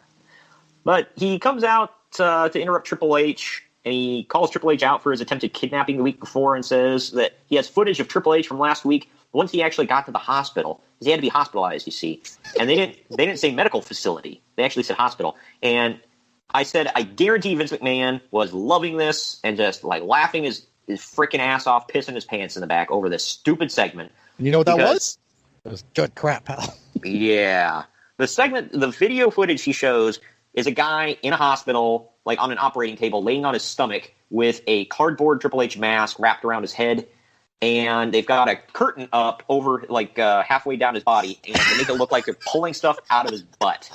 But he comes out to interrupt Triple H, and he calls Triple H out for his attempted kidnapping the week before and says that he has footage of Triple H from last week once he actually got to the hospital. Because he had to be hospitalized, you see. And they didn't say medical facility. They actually said hospital. And I said, I guarantee Vince McMahon was loving this and just like laughing his freaking ass off, pissing his pants in the back over this stupid segment. You know what that was? It was good crap, pal. Yeah. The video footage he shows is a guy in a hospital, like on an operating table, laying on his stomach with a cardboard Triple H mask wrapped around his head, and they've got a curtain up over, like, halfway down his body, and they make it look like they're pulling stuff out of his butt.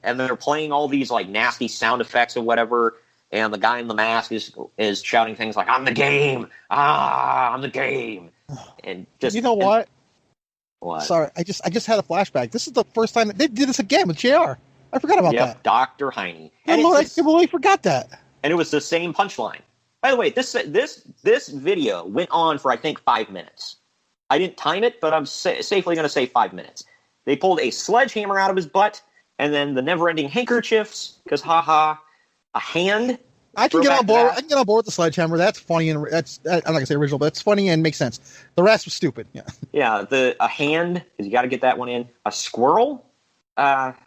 And they're playing all these, like, nasty sound effects or whatever, and the guy in the mask is shouting things like, I'm the game! I'm the game! And just... You know what? What? Sorry, I just had a flashback. This is the first time they did this again with JR. I forgot about that. Dr. Heine. I completely forgot that. And it was the same punchline. By the way, this video went on for, I think, 5 minutes. I didn't time it, but I'm safely going to say 5 minutes. They pulled a sledgehammer out of his butt, and then the never-ending handkerchiefs, because a hand. I can get on board. I can get on board with the sledgehammer. That's funny, and I'm not going to say original, but it's funny and makes sense. The rest was stupid. Yeah. Yeah. A hand, because you got to get that one in. A squirrel.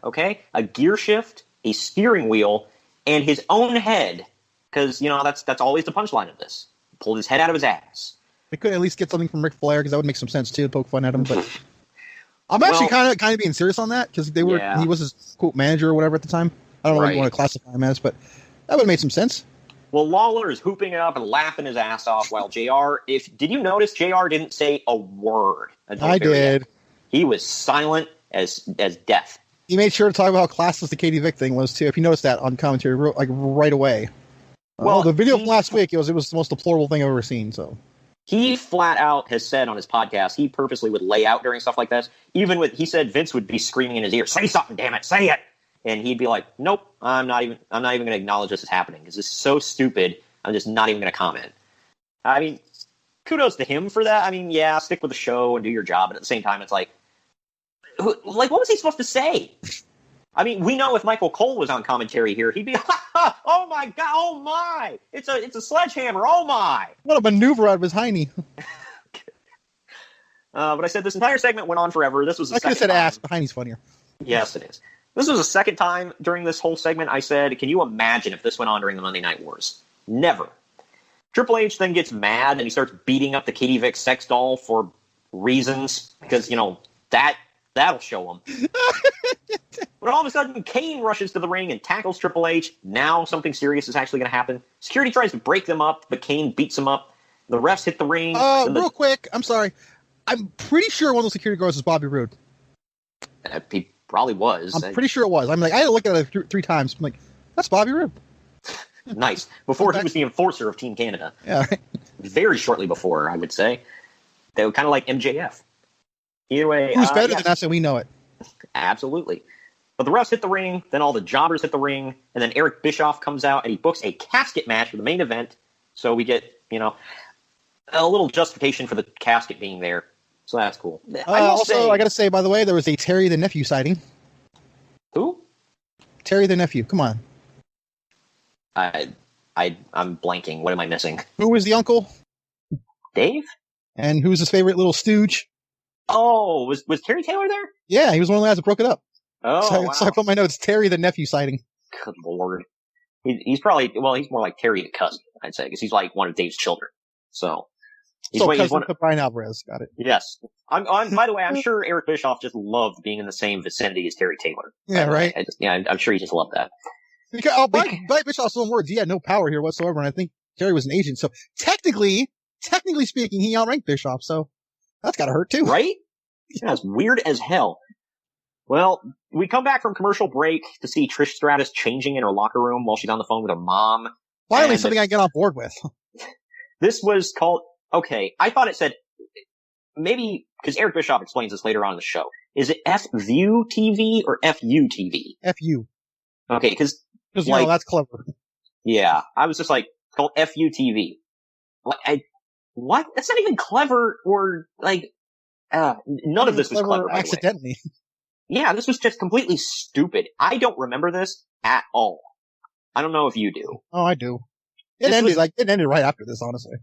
Okay, a gear shift, a steering wheel, and his own head, because, that's always the punchline of this. Pulled his head out of his ass. We could at least get something from Ric Flair, because that would make some sense, too, to poke fun at him, but... I'm actually kind of being serious on that, because he was his, quote, manager or whatever at the time. I don't know what you want to classify him as, but that would have made some sense. Well, Lawler is hooping it up and laughing his ass off, while JR, did you notice JR didn't say a word? I did. He was silent as death. He made sure to talk about how classless the Katie Vick thing was, too. If you noticed that on commentary, like right away. Well, the video from last week, it was the most deplorable thing I've ever seen. So he flat out has said on his podcast he purposely would lay out during stuff like this. He said Vince would be screaming in his ear, "Say something, damn it, say it!" And he'd be like, "Nope, I'm not even going to acknowledge this is happening because it's so stupid. I'm just not even going to comment." I mean, kudos to him for that. I mean, yeah, stick with the show and do your job, but at the same time, it's like, what was he supposed to say? I mean, we know if Michael Cole was on commentary here, he'd be, oh my god, oh my, it's a sledgehammer, oh my. What a maneuver out of his hiney. But I said this entire segment went on forever. This was the second time. I could have said ass, but hiney's funnier. Yes, it is. This was the second time during this whole segment I said, can you imagine if this went on during the Monday Night Wars? Never. Triple H then gets mad and he starts beating up the Katie Vick sex doll for reasons, because, that That'll show them. But all of a sudden, Kane rushes to the ring and tackles Triple H. Now something serious is actually going to happen. Security tries to break them up, but Kane beats them up. The refs hit the ring. Real quick, I'm sorry. I'm pretty sure one of those security guards was Bobby Roode. He probably was. I'm pretty sure it was. I'm like, I had to look at it three times. I'm like, that's Bobby Roode. Nice. Before he was the enforcer of Team Canada. Yeah, right. Very shortly before, I would say. They were kind of like MJF. Either way. Who's better than us, and we know it. Absolutely. But the refs hit the ring, then all the jobbers hit the ring, and then Eric Bischoff comes out and he books a casket match for the main event. So we get, a little justification for the casket being there. So that's cool. I got to say, by the way, there was a Terry the Nephew sighting. Who? Terry the Nephew. Come on. I'm blanking. What am I missing? Who was the uncle? Dave? And who's his favorite little stooge? Oh, was Terry Taylor there? Yeah, he was one of the guys that broke it up. Oh, wow. So I put my notes, Terry the Nephew sighting. Good Lord. He's probably, he's more like Terry the cousin, I'd say, because he's like one of Dave's children. So cousin to Brian Alvarez. Got it. Yes. By the way, I'm sure Eric Bischoff just loved being in the same vicinity as Terry Taylor. Yeah, right. I'm sure he just loved that. Because, by Bischoff's own words, he had no power here whatsoever, and I think Terry was an agent. So technically speaking, he outranked Bischoff. So that's got to hurt too, right? Yeah, it's weird as hell. Well, we come back from commercial break to see Trish Stratus changing in her locker room while she's on the phone with her mom. Finally, something I get on board with. This was called. Okay, I thought it said maybe because Eric Bischoff explains this later on in the show. Is it FView TV or FU TV? FU. Okay, because that's clever. Yeah, I was just like called FU TV. What? That's not even clever or none of this was clever. Accidentally. Yeah, this was just completely stupid. I don't remember this at all. I don't know if you do. Oh, I do. It ended right after this, honestly.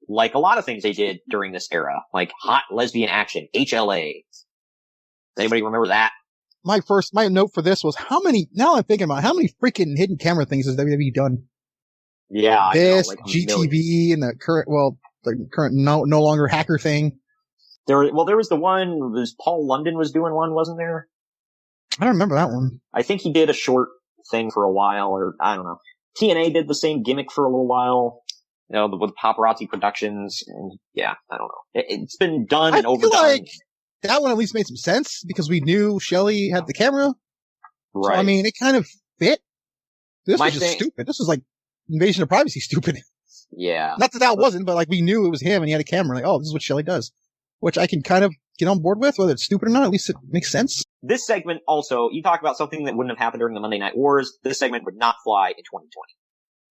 Like a lot of things they did during this era, like hot lesbian action, HLA. Does anybody remember that? My note for this was now I'm thinking about how many freaking hidden camera things has WWE done? Yeah. This, GTV, and the current no longer hacker thing. There was the one, Paul London was doing one, wasn't there? I don't remember that one. I think he did a short thing for a while, or I don't know. TNA did the same gimmick for a little while. With Paparazzi Productions, and yeah, I don't know. It's been done and overdone. I feel like that one at least made some sense because we knew Shelley had the camera. Right. So, I mean, it kind of fit. This was just stupid. This was like invasion of privacy stupid. Yeah. Not that wasn't, but we knew it was him and he had a camera. Like, oh, this is what Shelley does. Which I can kind of get on board with, whether it's stupid or not. At least it makes sense. This segment also, you talk about something that wouldn't have happened during the Monday Night Wars. This segment would not fly in 2020.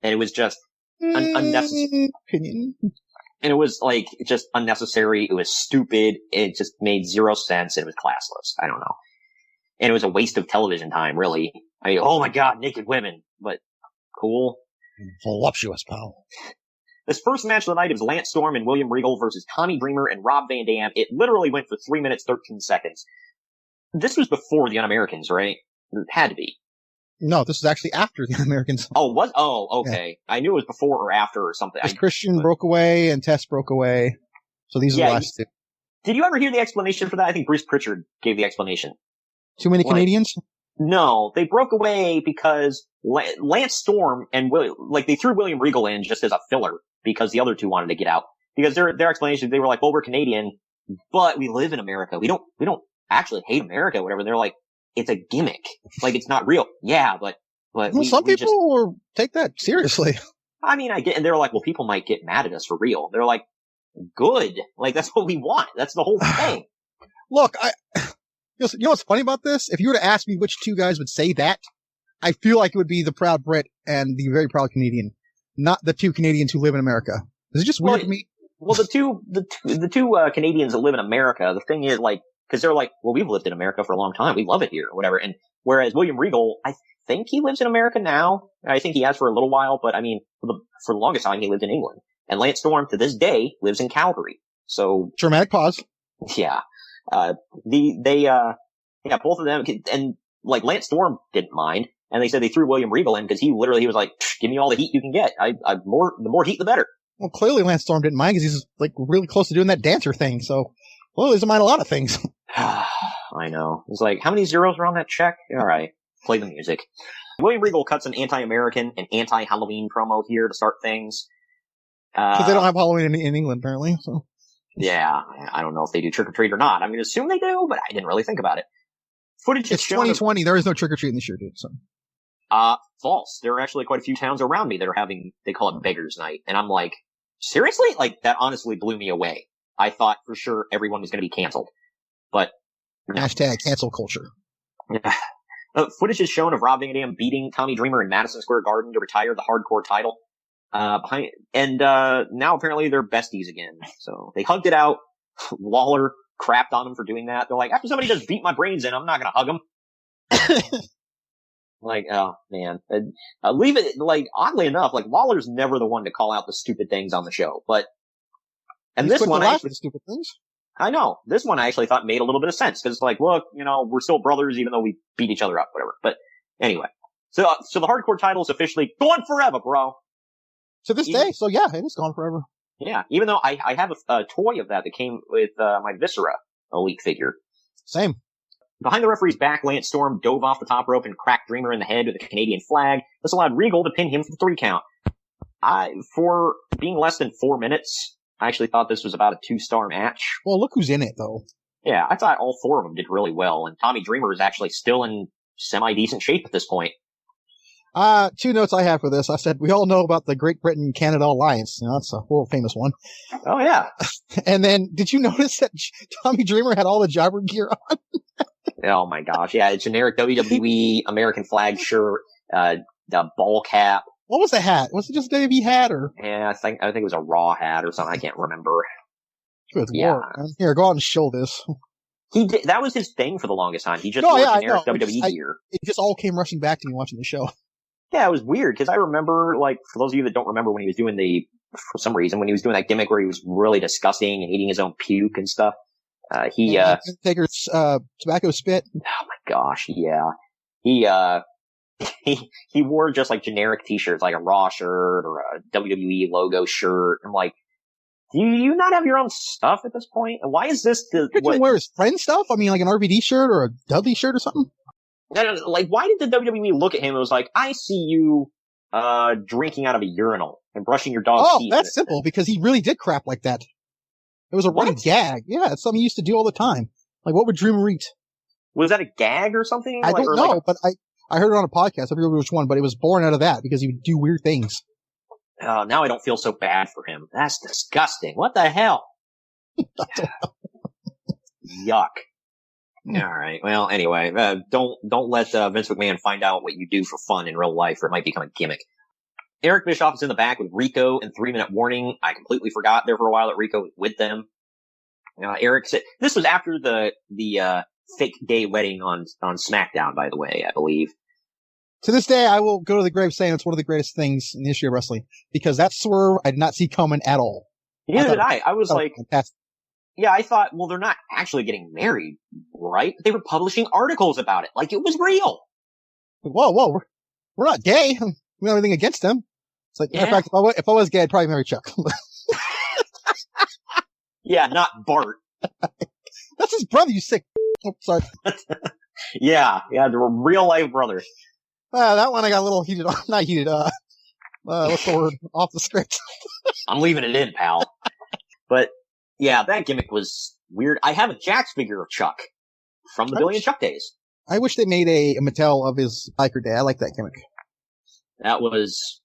And it was just unnecessary. Opinion. And it was just unnecessary. It was stupid. It just made zero sense. And it was classless. I don't know. And it was a waste of television time, really. I mean, oh my God, naked women. But cool. Voluptuous, pal. This first match of the night is Lance Storm and William Regal versus Tommy Dreamer and Rob Van Dam. It literally went for 3 minutes, 13 seconds. This was before the Un-Americans, right? It had to be. No, this is actually after the Americans. Oh, what? Oh, okay. Yeah. I knew it was before or after or something. Christian broke away and Tess broke away. So these are the last two. Did you ever hear the explanation for that? I think Bruce Pritchard gave the explanation. Too many Canadians? No, they broke away because Lance Storm and they threw William Regal in just as a filler because the other two wanted to get out. Because their explanation, they were like, well, we're Canadian, but we live in America. We don't actually hate America or whatever. They're like, it's a gimmick. It's not real. Yeah, but some people will take that seriously. I mean, I get, and they're like, well, people might get mad at us for real. They're like, good. That's what we want. That's the whole thing. Look, you know what's funny about this? If you were to ask me which two guys would say that, I feel like it would be the proud Brit and the very proud Canadian, not the two Canadians who live in America. Is it just weird to me? Well, the two Canadians that live in America, the thing is because they're like, well, we've lived in America for a long time. We love it here or whatever. And whereas William Regal, I think he lives in America now. I think he has for a little while, but I mean, for the longest time, he lived in England. And Lance Storm, to this day, lives in Calgary. So. Dramatic pause. Yeah. Both of them, and Lance Storm didn't mind. And they said they threw William Regal in because he was like, give me all the heat you can get. The more heat, the better. Well, clearly Lance Storm didn't mind because he's really close to doing that dancer thing. So, well, he doesn't mind a lot of things. I I know. It's like, how many zeros are on that check? All right, play the music. William Regal cuts an anti-American and anti-Halloween promo here to start things. Because they don't have Halloween in England, apparently. So. Yeah, I don't know if they do trick-or-treat or not. I'm going to assume they do, but I didn't really think about it. Footage It's 2020. There is no trick-or-treat this year, dude. So. False. There are actually quite a few towns around me that are having, they call it Beggars Night. And I'm like, seriously? Like, that honestly blew me away. I thought for sure everyone was going to be canceled. But no. Hashtag cancel culture. Footage is shown of Rob Van Dam beating Tommy Dreamer in Madison Square Garden to retire the hardcore title. Now apparently they're besties again. So they hugged it out. Lawler crapped on him for doing that. They're like, after somebody just beat my brains in, I'm not going to hug him. Like, oh man, leave it. Like, oddly enough, like Lawler's never the one to call out the stupid things on the show, but this one actually, stupid things. I know this one I actually thought made a little bit of sense because it's like, look, we're still brothers even though we beat each other up, whatever. But anyway, so the hardcore title is officially gone forever, bro. To this day, so yeah, it is gone forever. Yeah, even though I have a toy of that came with my Viscera Elite figure. Same. Behind the referee's back, Lance Storm dove off the top rope and cracked Dreamer in the head with a Canadian flag. This allowed Regal to pin him for the 3 count. For being less than 4 minutes, I actually thought this was about a 2-star match. Well, look who's in it, though. Yeah, I thought all 4 of them did really well, and Tommy Dreamer is actually still in semi-decent shape at this point. 2 notes I have for this. I said, we all know about the Great Britain-Canada Alliance. That's a world famous one. Oh, yeah. And then, did you notice that Tommy Dreamer had all the jobber gear on? Oh my gosh, yeah, generic WWE American flag shirt, the ball cap. What was the hat? Was it just a WWE hat or? Yeah, I think it was a Raw hat or something. I can't remember. Good Lord. Here, go out and show this. He did. That was his thing for the longest time. He just wore generic WWE gear. It just all came rushing back to me watching the show. Yeah, it was weird because I remember, like, for those of you that don't remember when he was doing for some reason, when he was doing that gimmick where he was really disgusting and eating his own puke and stuff. Taker's tobacco spit. Oh my gosh, yeah. He wore just like generic t-shirts, like a Raw shirt or a WWE logo shirt. I'm like, do you not have your own stuff at this point? Why is this Could you wear his friend stuff? I mean, like an RVD shirt or a Dudley shirt or something? Like, why did the WWE look at him and was like, I see you drinking out of a urinal and brushing your dog's teeth? Oh, that's simple, because he really did crap like that. It was a running gag. Yeah, it's something he used to do all the time. Like, what would Dreamer eat? Was that a gag or something? I don't know, but I heard it on a podcast. I forget which one, but it was born out of that because he would do weird things. Now I don't feel so bad for him. That's disgusting. What the hell? Yuck. All right. Well, anyway, don't let Vince McMahon find out what you do for fun in real life, or it might become a gimmick. Eric Bischoff is in the back with Rico and 3-minute warning. I completely forgot there for a while that Rico was with them. Eric said this was after the fake gay wedding on SmackDown, by the way, I believe. To this day, I will go to the grave saying it's one of the greatest things in the history of wrestling, because that swerve I did not see coming at all. Neither did I. I was like, fantastic. Yeah, I thought, well, they're not actually getting married, right? But they were publishing articles about it, like it was real. Whoa, we're not gay. We don't have anything against them. It's like, in fact, if I was gay, I'd probably marry Chuck. Yeah, not Bart. That's his brother, you sick. Oh, sorry. Yeah, the real life brother. That one I got a little heated on. Not heated, what's the word? Off the script. I'm leaving it in, pal. But, yeah, that gimmick was weird. I have a Jax figure of Chuck from the Billy and Chuck days. I wish they made a Mattel of his biker dad. I like that gimmick. That was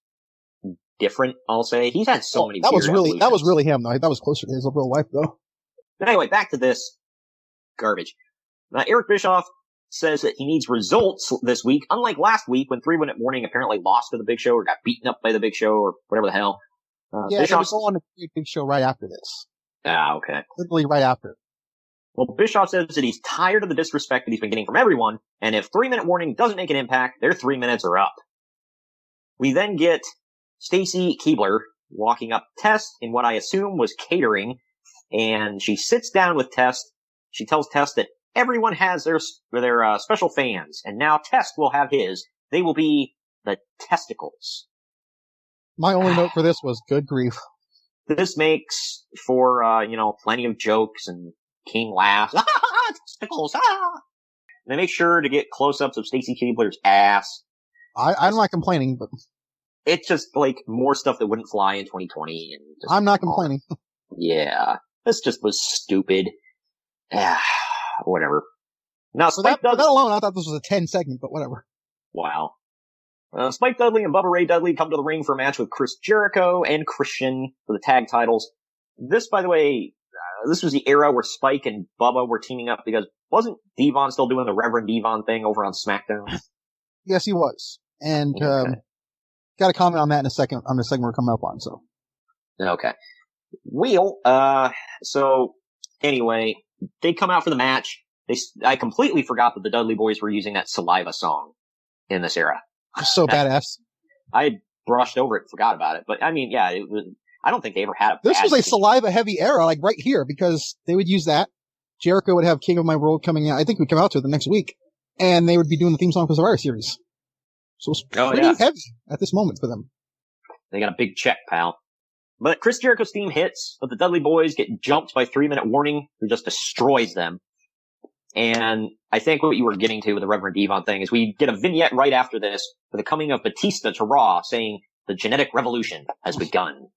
different, I'll say. He's had so many. That was really him, though. That was closer to his real life, though. But anyway, back to this garbage. Eric Bischoff says that he needs results this week, unlike last week when 3-minute warning apparently lost to the Big Show or got beaten up by the Big Show or whatever the hell. Bischoff go on the Big Show right after this. Okay. Literally right after. Well, Bischoff says that he's tired of the disrespect that he's been getting from everyone, and if 3-minute warning doesn't make an impact, their 3 minutes are up. We then get Stacy Keibler walking up Test in what I assume was catering, and she sits down with Test. She tells Test that everyone has their special fans, and now Test will have his. They will be the testicles. My only note for this was, good grief. This makes for, plenty of jokes and King laughs. testicles, They make sure to get close-ups of Stacy Keibler's ass. I'm not complaining, but it's just like more stuff that wouldn't fly in 2020. And just, I'm not complaining. Yeah, this just was stupid. Whatever. Now, Spike Dudley, that alone, I thought this was a 10 segment, but whatever. Wow. Spike Dudley and Bubba Ray Dudley come to the ring for a match with Chris Jericho and Christian for the tag titles. This, by the way, this was the era where Spike and Bubba were teaming up because wasn't Devon still doing the Reverend Devon thing over on SmackDown? Yes, he was. And, got to comment on that in a second, on the segment we're coming up on, so. Okay. So, anyway, they come out for the match. I completely forgot that the Dudley Boys were using that Saliva song in this era. So badass. I brushed over it and forgot about it. But, I mean, yeah, it was, I don't think they ever had a This was a Saliva-heavy era, like right here, because they would use that. Jericho would have King of My World coming out. I think we'd come out to it the next week. And they would be doing the theme song for Survivor Series. So it was pretty heavy at this moment for them. They got a big check, pal. But Chris Jericho's theme hits, but the Dudley Boys get jumped by 3-minute warning, who just destroys them. And I think what you were getting to with the Reverend Devon thing is we get a vignette right after this for the coming of Batista to Raw saying the genetic revolution has begun.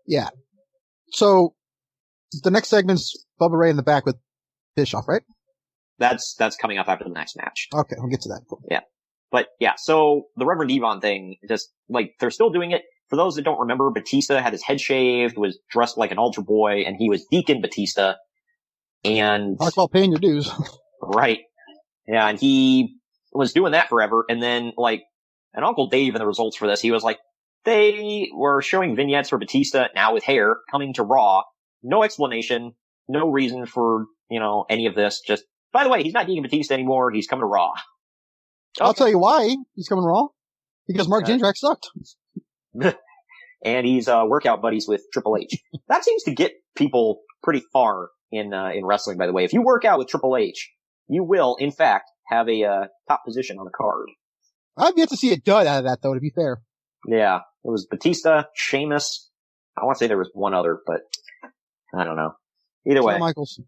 Yeah. So the next segment's Bubba Ray in the back with Bischoff, right? That's coming up after the next match. Okay, we'll get to that. Yeah. But yeah, so the Reverend Devon thing, just like they're still doing it. For those that don't remember, Batista had his head shaved, was dressed like an altar boy, and he was Deacon Batista. And talk about paying your dues. Right. Yeah, and he was doing that forever. And then, like, and Uncle Dave in the results for this, he was like, they were showing vignettes for Batista, now with hair, coming to Raw. No explanation, no reason for, any of this. Just, by the way, he's not Deacon Batista anymore. He's coming to Raw. Okay. I'll tell you why he's coming Raw. Because Mark Jindrak sucked. And he's workout buddies with Triple H. That seems to get people pretty far in wrestling, by the way. If you work out with Triple H, you will, in fact, have a top position on the card. I've yet to see a dud out of that, though, to be fair. Yeah. It was Batista, Sheamus. I want to say there was one other, but I don't know. Either way. Michaels.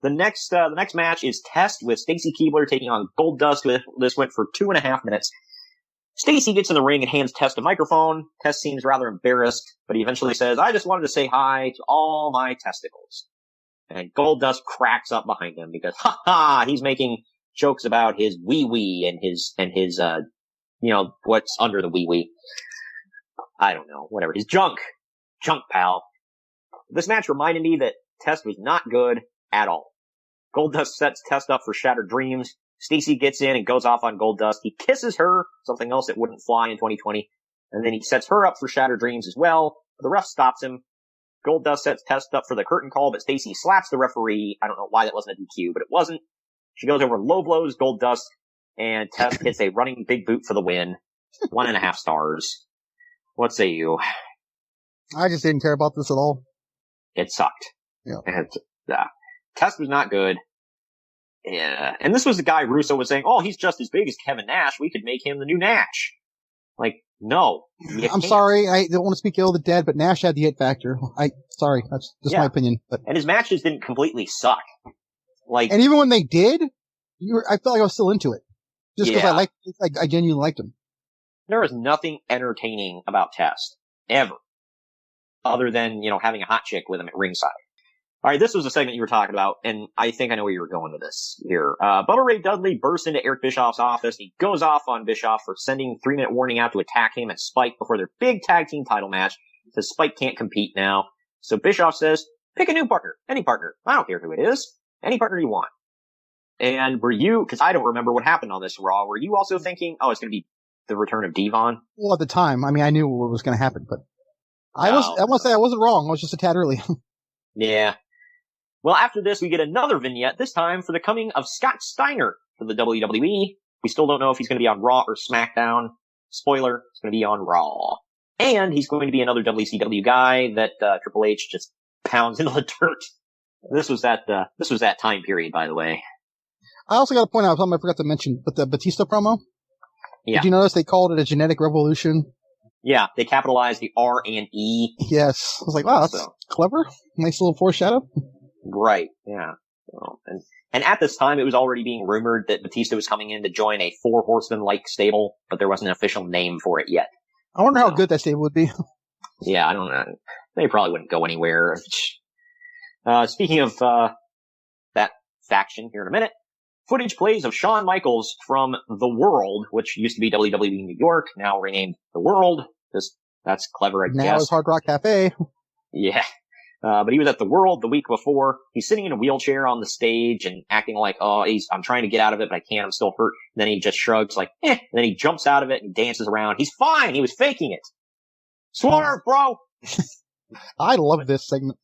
The next match is Test with Stacy Keibler taking on Goldust. This went for 2.5 minutes. Stacy gets in the ring and hands Test a microphone. Test seems rather embarrassed, but he eventually says, I just wanted to say hi to all my testicles. And Goldust cracks up behind him because, he's making jokes about his wee-wee and his what's under the wee-wee. I don't know, whatever. His junk, pal. This match reminded me that Test was not good at all. Goldust sets Test up for Shattered Dreams. Stacy gets in and goes off on Goldust. He kisses her, something else that wouldn't fly in 2020. And then he sets her up for Shattered Dreams as well. The ref stops him. Goldust sets Test up for the curtain call, but Stacy slaps the referee. I don't know why that wasn't a DQ, but it wasn't. She goes over low blows Goldust, and Test hits a running big boot for the win. 1.5 stars. What say you? I just didn't care about this at all. It sucked. Yeah. Test was not good. Yeah. And this was the guy Russo was saying, he's just as big as Kevin Nash. We could make him the new Nash. Like, no. I'm sorry. I don't want to speak ill of the dead, but Nash had the hit factor. Sorry. That's just my opinion. But. And his matches didn't completely suck. Like, and even when they did, I felt like I was still into it. Just because I genuinely liked him. There was nothing entertaining about Test. Ever. Other than, having a hot chick with him at ringside. All right, this was the segment you were talking about, and I think I know where you were going with this here. Bubba Ray Dudley bursts into Eric Bischoff's office. He goes off on Bischoff for sending 3-minute warning out to attack him and Spike before their big tag team title match. Says Spike can't compete now. So Bischoff says, pick a new partner. Any partner. I don't care who it is. Any partner you want. And were you, because I don't remember what happened on this Raw, were you also thinking, it's going to be the return of Devon? Well, at the time, I knew what was going to happen, but I must say I wasn't wrong. I was just a tad early. Yeah. Well, after this, we get another vignette, this time for the coming of Scott Steiner for the WWE. We still don't know if he's going to be on Raw or SmackDown. Spoiler, he's going to be on Raw. And he's going to be another WCW guy that Triple H just pounds into the dirt. This was that time period, by the way. I also got to point out something I forgot to mention, but the Batista promo. Yeah. Did you notice they called it a genetic revolution? Yeah, they capitalized the R and E. Yes. I was like, wow, that's clever. Nice little foreshadow. Right, yeah. And And at this time, it was already being rumored that Batista was coming in to join a 4 Horsemen-like stable, but there wasn't an official name for it yet. I wonder how good that stable would be. Yeah, I don't know. They probably wouldn't go anywhere. Speaking of that faction here in a minute, footage plays of Shawn Michaels from The World, which used to be WWE New York, now renamed The World. That's clever, I guess. Now it's Hard Rock Cafe. Yeah. But he was at The World the week before. He's sitting in a wheelchair on the stage and acting like, I'm trying to get out of it, but I can't. I'm still hurt. And then he just shrugs like, And then he jumps out of it and dances around. He's fine. He was faking it. Swerve, bro! I love this segment.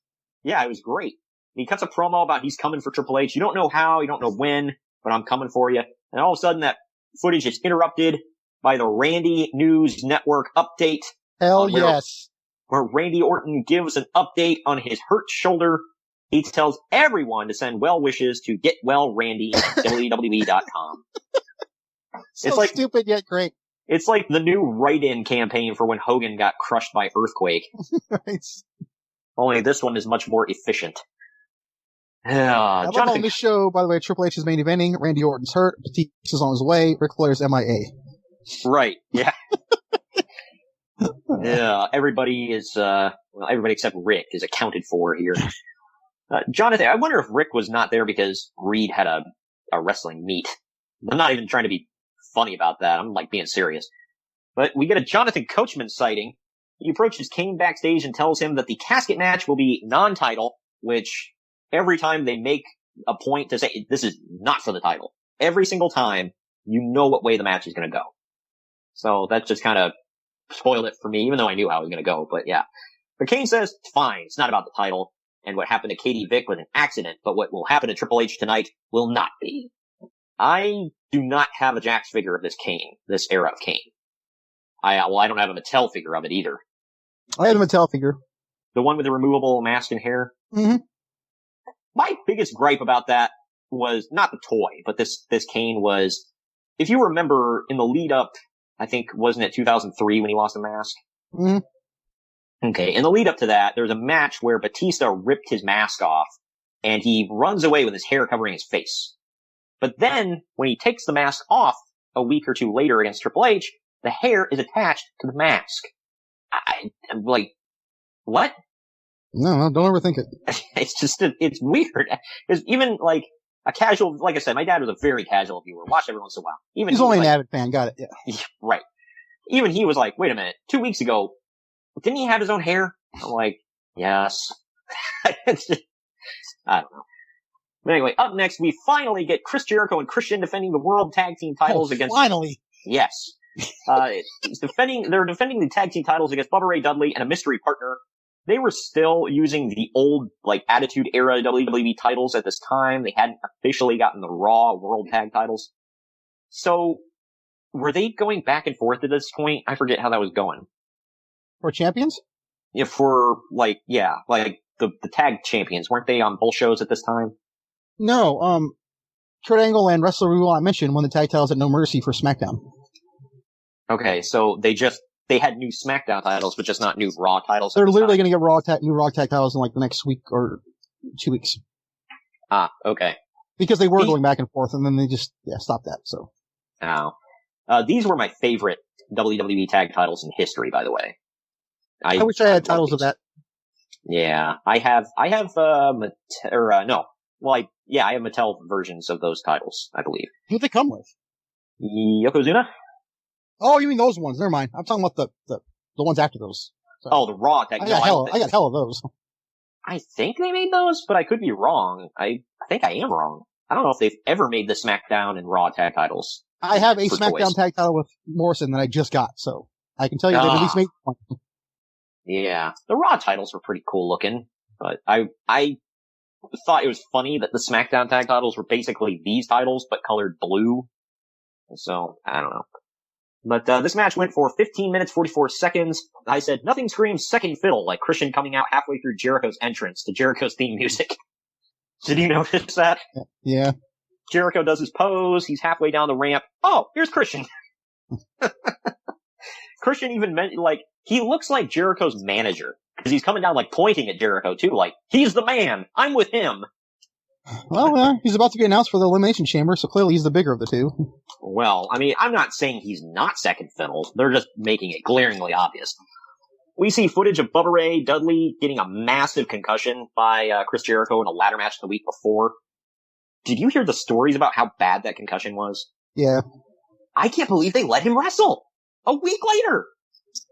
Yeah, it was great. And he cuts a promo about he's coming for Triple H. You don't know how, you don't know when, but I'm coming for you. And all of a sudden that footage is interrupted by the Randy News Network update. Hell yes. Where Randy Orton gives an update on his hurt shoulder. He tells everyone to send well wishes to getwellrandy@WWE.com. So it's like stupid yet great. It's like the new write-in campaign for when Hogan got crushed by Earthquake. Nice. Only this one is much more efficient. I love on this show, by the way, Triple H is main eventing, Randy Orton's hurt, Batista's on his way, Ric Flair's MIA. Right, yeah. Yeah, everybody except Rick is accounted for here. Jonathan, I wonder if Rick was not there because Reed had a wrestling meet. I'm not even trying to be funny about that. I'm like being serious. But we get a Jonathan Coachman sighting. He approaches Kane backstage and tells him that the casket match will be non-title, which every time they make a point to say this is not for the title, every single time you know what way the match is going to go. So that just kind of spoiled it for me, even though I knew how it was going to go. But yeah. But Kane says, it's fine. It's not about the title. And what happened to Katie Vick was an accident, but what will happen to Triple H tonight will not be. I do not have a Jax figure of this era of Kane. I don't have a Mattel figure of it either. I have a Mattel figure. The one with the removable mask and hair? Mm-hmm. My biggest gripe about that was not the toy, but this Kane was, if you remember in the lead up, I think, wasn't it 2003 when he lost the mask? Mm-hmm. Okay, in the lead up to that, there was a match where Batista ripped his mask off, and he runs away with his hair covering his face. But then, when he takes the mask off a week or two later against Triple H, the hair is attached to the mask. I'm like, what? No, don't overthink it. It's weird. Because even, like, a casual, like I said, my dad was a very casual viewer, watched every once in a while. He's only an avid fan, got it, yeah. Right. Even he was like, wait a minute, 2 weeks ago, didn't he have his own hair? I'm like, yes. It's just, I don't know. But anyway, up next, we finally get Chris Jericho and Christian defending the World Tag Team titles against... Finally! Yes. They're defending the tag team titles against Bubba Ray Dudley and a mystery partner. They were still using the old, like, Attitude Era WWE titles at this time. They hadn't officially gotten the Raw World Tag titles. So, were they going back and forth at this point? I forget how that was going. For champions? Yeah, the tag champions. Weren't they on both shows at this time? No, Kurt Angle and Wrestler we will not mention won the tag titles at No Mercy for SmackDown. Okay, so they had new SmackDown titles, but just not new Raw titles. They're literally going to get new Raw tag titles in like the next week or 2 weeks. Ah, okay. Because they were going back and forth, and then they just stopped that. So. Oh. These were my favorite WWE tag titles in history, by the way. I wish I had titles of that. Yeah, I have I have Mattel versions of those titles, I believe. Who'd they come with? Yokozuna? Oh, you mean those ones? Never mind. I'm talking about the ones after those. So, oh, the Raw tag. I got hell of those. I think they made those, but I could be wrong. I think I am wrong. I don't know if they've ever made the SmackDown and Raw tag titles. I have a SmackDown tag title with Morrison that I just got, so I can tell you they at least made one. Yeah, the Raw titles were pretty cool looking, but I thought it was funny that the SmackDown tag titles were basically these titles, but colored blue. So, I don't know. But this match went for 15 minutes, 44 seconds. I said, nothing screams second fiddle like Christian coming out halfway through Jericho's entrance to Jericho's theme music. Did you notice that? Yeah. Jericho does his pose. He's halfway down the ramp. Oh, here's Christian. Christian even meant, like, he looks like Jericho's manager. Because he's coming down, like, pointing at Jericho, too. Like, he's the man. I'm with him. Well, he's about to get announced for the Elimination Chamber, so clearly he's the bigger of the two. Well, I mean, I'm not saying he's not second fiddle. They're just making it glaringly obvious. We see footage of Bubba Ray Dudley getting a massive concussion by Chris Jericho in a ladder match the week before. Did you hear the stories about how bad that concussion was? Yeah. I can't believe they let him wrestle a week later.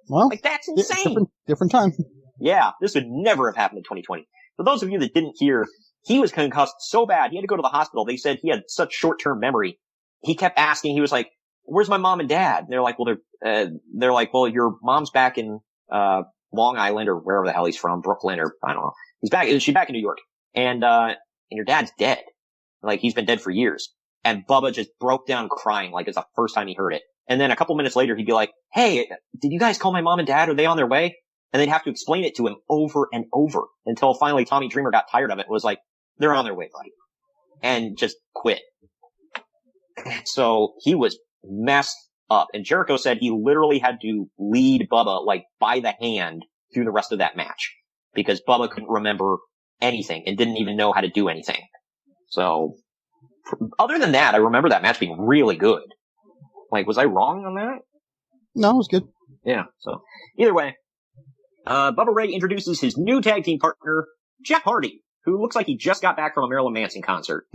Well, like, that's insane. Different time. Yeah, this would never have happened in 2020. For those of you that didn't hear, he was concussed so bad, he had to go to the hospital. They said he had such short-term memory. He kept asking, he was like, where's my mom and dad? And they're like, well, your mom's back in, Long Island or wherever the hell he's from, Brooklyn or, I don't know. She's back in New York. And your dad's dead. Like, he's been dead for years. And Bubba just broke down crying like it's the first time he heard it. And then a couple minutes later, he'd be like, hey, did you guys call my mom and dad? Are they on their way? And they'd have to explain it to him over and over until finally Tommy Dreamer got tired of it and was like, they're on their way, buddy. And just quit. So he was messed up. And Jericho said he literally had to lead Bubba, like, by the hand through the rest of that match. Because Bubba couldn't remember anything and didn't even know how to do anything. So, other than that, I remember that match being really good. Like, was I wrong on that? No, it was good. Yeah, so, either way. Bubba Ray introduces his new tag team partner, Jeff Hardy, who looks like he just got back from a Marilyn Manson concert.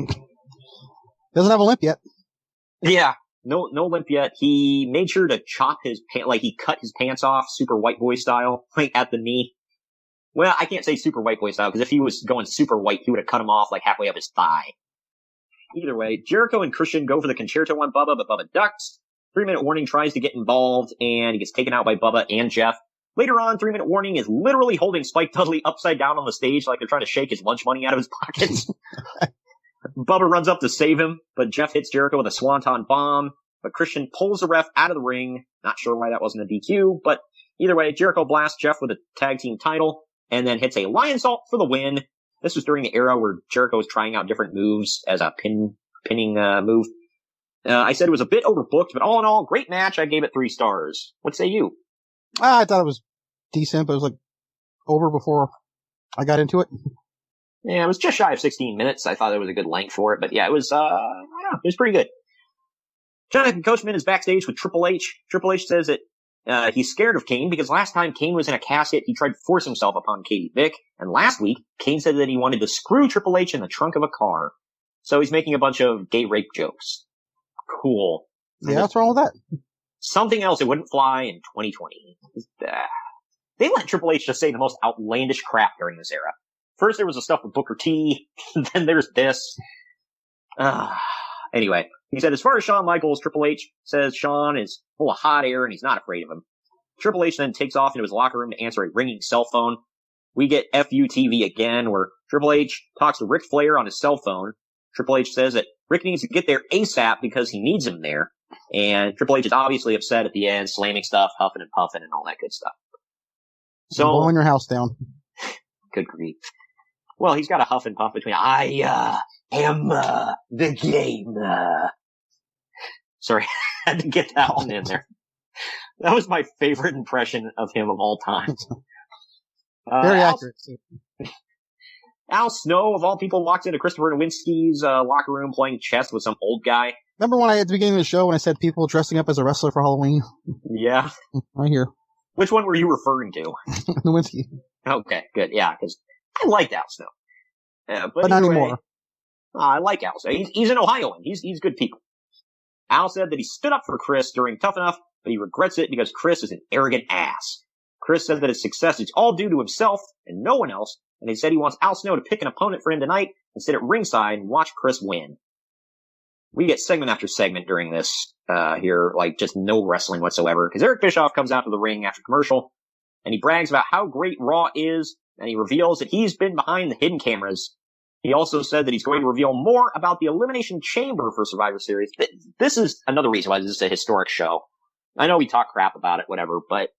Doesn't have a limp yet. Yeah, no limp yet. He made sure to chop his he cut his pants off, super white boy style, like at the knee. Well, I can't say super white boy style, because if he was going super white, he would have cut him off like halfway up his thigh. Either way, Jericho and Christian go for the concerto on Bubba, but Bubba ducks. 3-minute warning tries to get involved, and he gets taken out by Bubba and Jeff. Later on, 3-minute warning is literally holding Spike Dudley upside down on the stage like they're trying to shake his lunch money out of his pockets. Bubba runs up to save him, but Jeff hits Jericho with a swanton bomb. But Christian pulls the ref out of the ring. Not sure why that wasn't a DQ, but either way, Jericho blasts Jeff with a tag team title, and then hits a lion salt for the win. This was during the era where Jericho was trying out different moves as a pinning move. I said it was a bit overbooked, but all in all, great match. I gave it 3 stars. What say you? I thought it was decent, but it was like over before I got into it. Yeah, it was just shy of 16 minutes. I thought it was a good length for it, but yeah, it was, I don't know, it was pretty good. Jonathan Coachman is backstage with Triple H. Triple H says that he's scared of Kane because last time Kane was in a casket, he tried to force himself upon Katie Vick, and last week, Kane said that he wanted to screw Triple H in the trunk of a car. So he's making a bunch of gay rape jokes. Cool. Yeah, what's wrong with that? Something else that wouldn't fly in 2020. They let Triple H just say the most outlandish crap during this era. First there was the stuff with Booker T, then there's this. Anyway, he said as far as Shawn Michaels, Triple H says Shawn is full of hot air and he's not afraid of him. Triple H then takes off into his locker room to answer a ringing cell phone. We get FUTV again, where Triple H talks to Ric Flair on his cell phone. Triple H says that Rick needs to get there ASAP because he needs him there. And Triple H is obviously upset at the end, slamming stuff, huffing and puffing and all that good stuff. So, blowing your house down. Good grief. Well, he's got a huff and puff between, I am the game. Sorry, I had to get that one in there. That was my favorite impression of him of all time. Very accurate. Al Snow, of all people, walks into Christopher Nowinski's locker room playing chess with some old guy. Remember when at the beginning of the show when I said people dressing up as a wrestler for Halloween? Yeah. Right here. Which one were you referring to? Nowinski. Okay, good. Yeah, because I liked Al Snow. But not anymore. I like Al Snow. He's an Ohioan. He's good people. Al said that he stood up for Chris during Tough Enough, but he regrets it because Chris is an arrogant ass. Chris said that his success is all due to himself and no one else, and he said he wants Al Snow to pick an opponent for him tonight and sit at ringside and watch Chris win. We get segment after segment during this here, like just no wrestling whatsoever, because Eric Bischoff comes out to the ring after commercial, and he brags about how great Raw is, and he reveals that he's been behind the hidden cameras. He also said that he's going to reveal more about the Elimination Chamber for Survivor Series. This is another reason why this is a historic show. I know we talk crap about it, whatever, but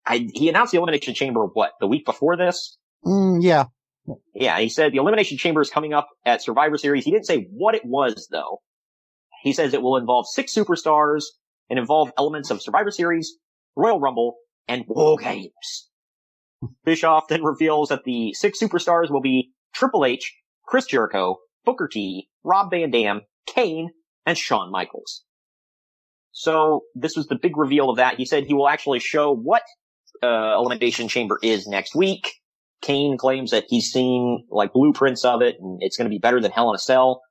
he announced the Elimination Chamber, the week before this? Yeah. Yeah, he said the Elimination Chamber is coming up at Survivor Series. He didn't say what it was, though. He says it will involve 6 superstars and involve elements of Survivor Series, Royal Rumble, and War Games. Bischoff then reveals that the 6 superstars will be Triple H, Chris Jericho, Booker T, Rob Van Dam, Kane, and Shawn Michaels. So this was the big reveal of that. He said he will actually show what Elimination Chamber is next week. Kane claims that he's seen like blueprints of it, and it's going to be better than Hell in a Cell,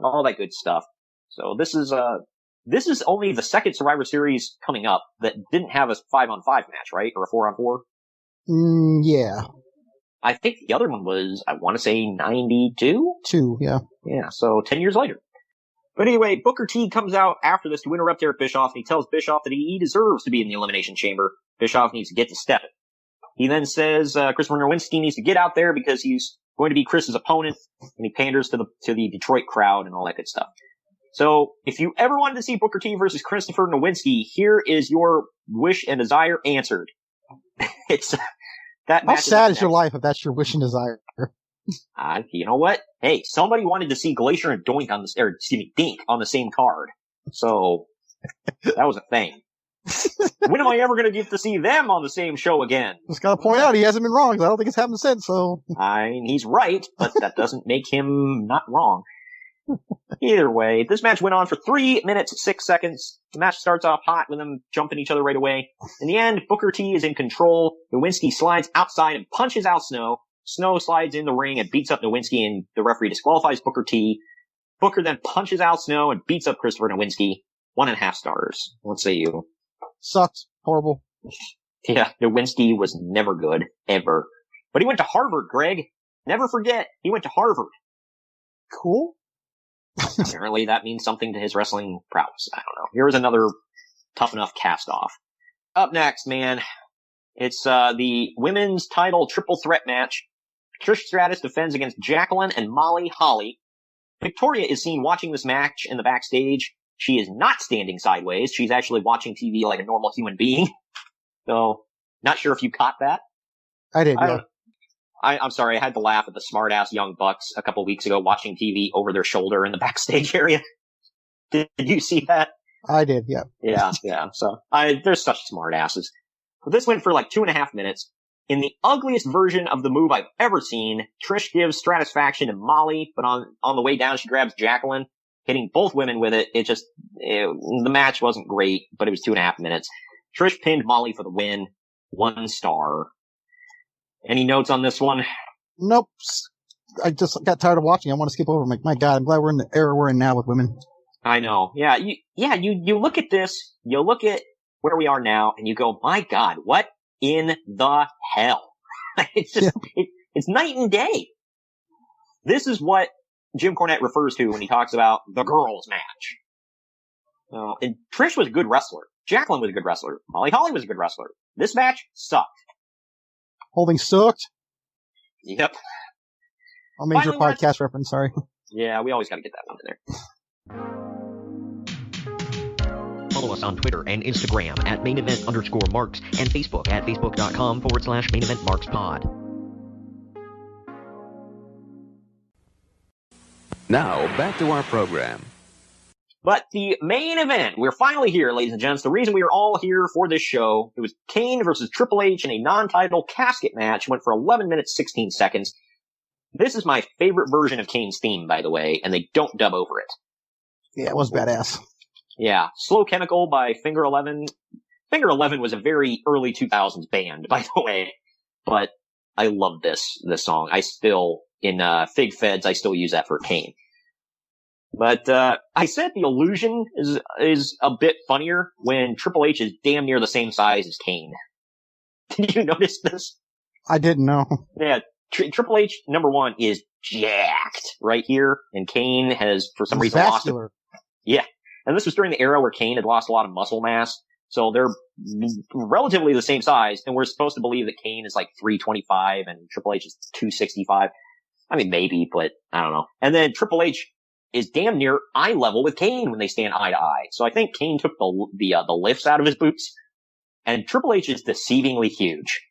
all that good stuff. So this is only the second Survivor Series coming up that didn't have a 5-on-5 match, right? Or a 4-on-4? Yeah. I think the other one was, I want to say 92? 2, yeah. Yeah, so 10 years later. But anyway, Booker T comes out after this to interrupt Eric Bischoff, and he tells Bischoff that he deserves to be in the Elimination Chamber. Bischoff needs to get to step it. He then says Christopher Nowinski needs to get out there because he's going to be Chris's opponent, and he panders to the Detroit crowd and all that good stuff. So, if you ever wanted to see Booker T versus Christopher Nowinski, here is your wish and desire answered. It's that. How sad is your life if that's your wish and desire? You know what? Hey, somebody wanted to see Glacier and Dink on the same card. So, that was a thing. When am I ever going to get to see them on the same show again? Just gotta point out he hasn't been wrong, because I don't think it's happened since, so. I mean, he's right, but that doesn't make him not wrong. Either way, this match went on for 3 minutes, 6 seconds. The match starts off hot with them jumping each other right away. In the end, Booker T is in control. Nowinski slides outside and punches out Snow. Snow slides in the ring and beats up Nowinski, and the referee disqualifies Booker T. Booker then punches out Snow and beats up Christopher Nowinski. 1.5 stars. What say you? Sucked. Horrible. Yeah, Nowinski was never good, ever. But he went to Harvard, Greg. Never forget, he went to Harvard. Cool. Apparently that means something to his wrestling prowess. I don't know. Here's another tough enough cast off. Up next, man, it's the women's title triple threat match. Trish Stratus defends against Jacqueline and Molly Holly. Victoria is seen watching this match in the backstage. She is not standing sideways. She's actually watching TV like a normal human being. So, not sure if you caught that. I did, yeah. I'm sorry, I had to laugh at the smart-ass young bucks a couple weeks ago watching TV over their shoulder in the backstage area. Did you see that? I did, yeah. Yeah. So, they're such smart-asses. But this went for like 2.5 minutes. In the ugliest version of the move I've ever seen, Trish gives Stratusfaction to Molly, but on the way down she grabs Jacqueline, hitting both women with it. The match wasn't great, but it was 2.5 minutes. Trish pinned Molly for the win. 1 star. Any notes on this one? Nope. I just got tired of watching. I want to skip over. My God, I'm glad we're in the era we're in now with women. I know. Yeah, you look at this, you look at where we are now, and you go, my God, what in the hell? It's just, it's night and day. This is what Jim Cornette refers to when he talks about the girls' match. And Trish was a good wrestler. Jacqueline was a good wrestler. Molly Holly was a good wrestler. This match sucked. Holding sucked? Yep. A major podcast reference, sorry. Yeah, we always gotta get that one in there. Follow us on Twitter and Instagram at @main_event_marks and Facebook at facebook.com/main event marks pod. Now, back to our program. But the main event, we're finally here, ladies and gents. The reason we are all here for this show, it was Kane versus Triple H in a non-title casket match. Went for 11 minutes, 16 seconds. This is my favorite version of Kane's theme, by the way, and they don't dub over it. Yeah, it was badass. Yeah, Slow Chemical by Finger 11. Finger 11 was a very early 2000s band, by the way. But I love this song. I still, in Fig Feds, I still use that for Kane. But I said the illusion is a bit funnier when Triple H is damn near the same size as Kane. Did you notice this? I didn't know. Yeah, Triple H, number one, is jacked right here, and Kane has, for some reason, vascular. lost it. Yeah, and this was during the era where Kane had lost a lot of muscle mass, so they're relatively the same size, and we're supposed to believe that Kane is like 325 and Triple H is 265. I mean, maybe, but I don't know. And then Triple H is damn near eye level with Kane when they stand eye to eye. So I think Kane took the lifts out of his boots. And Triple H is deceivingly huge.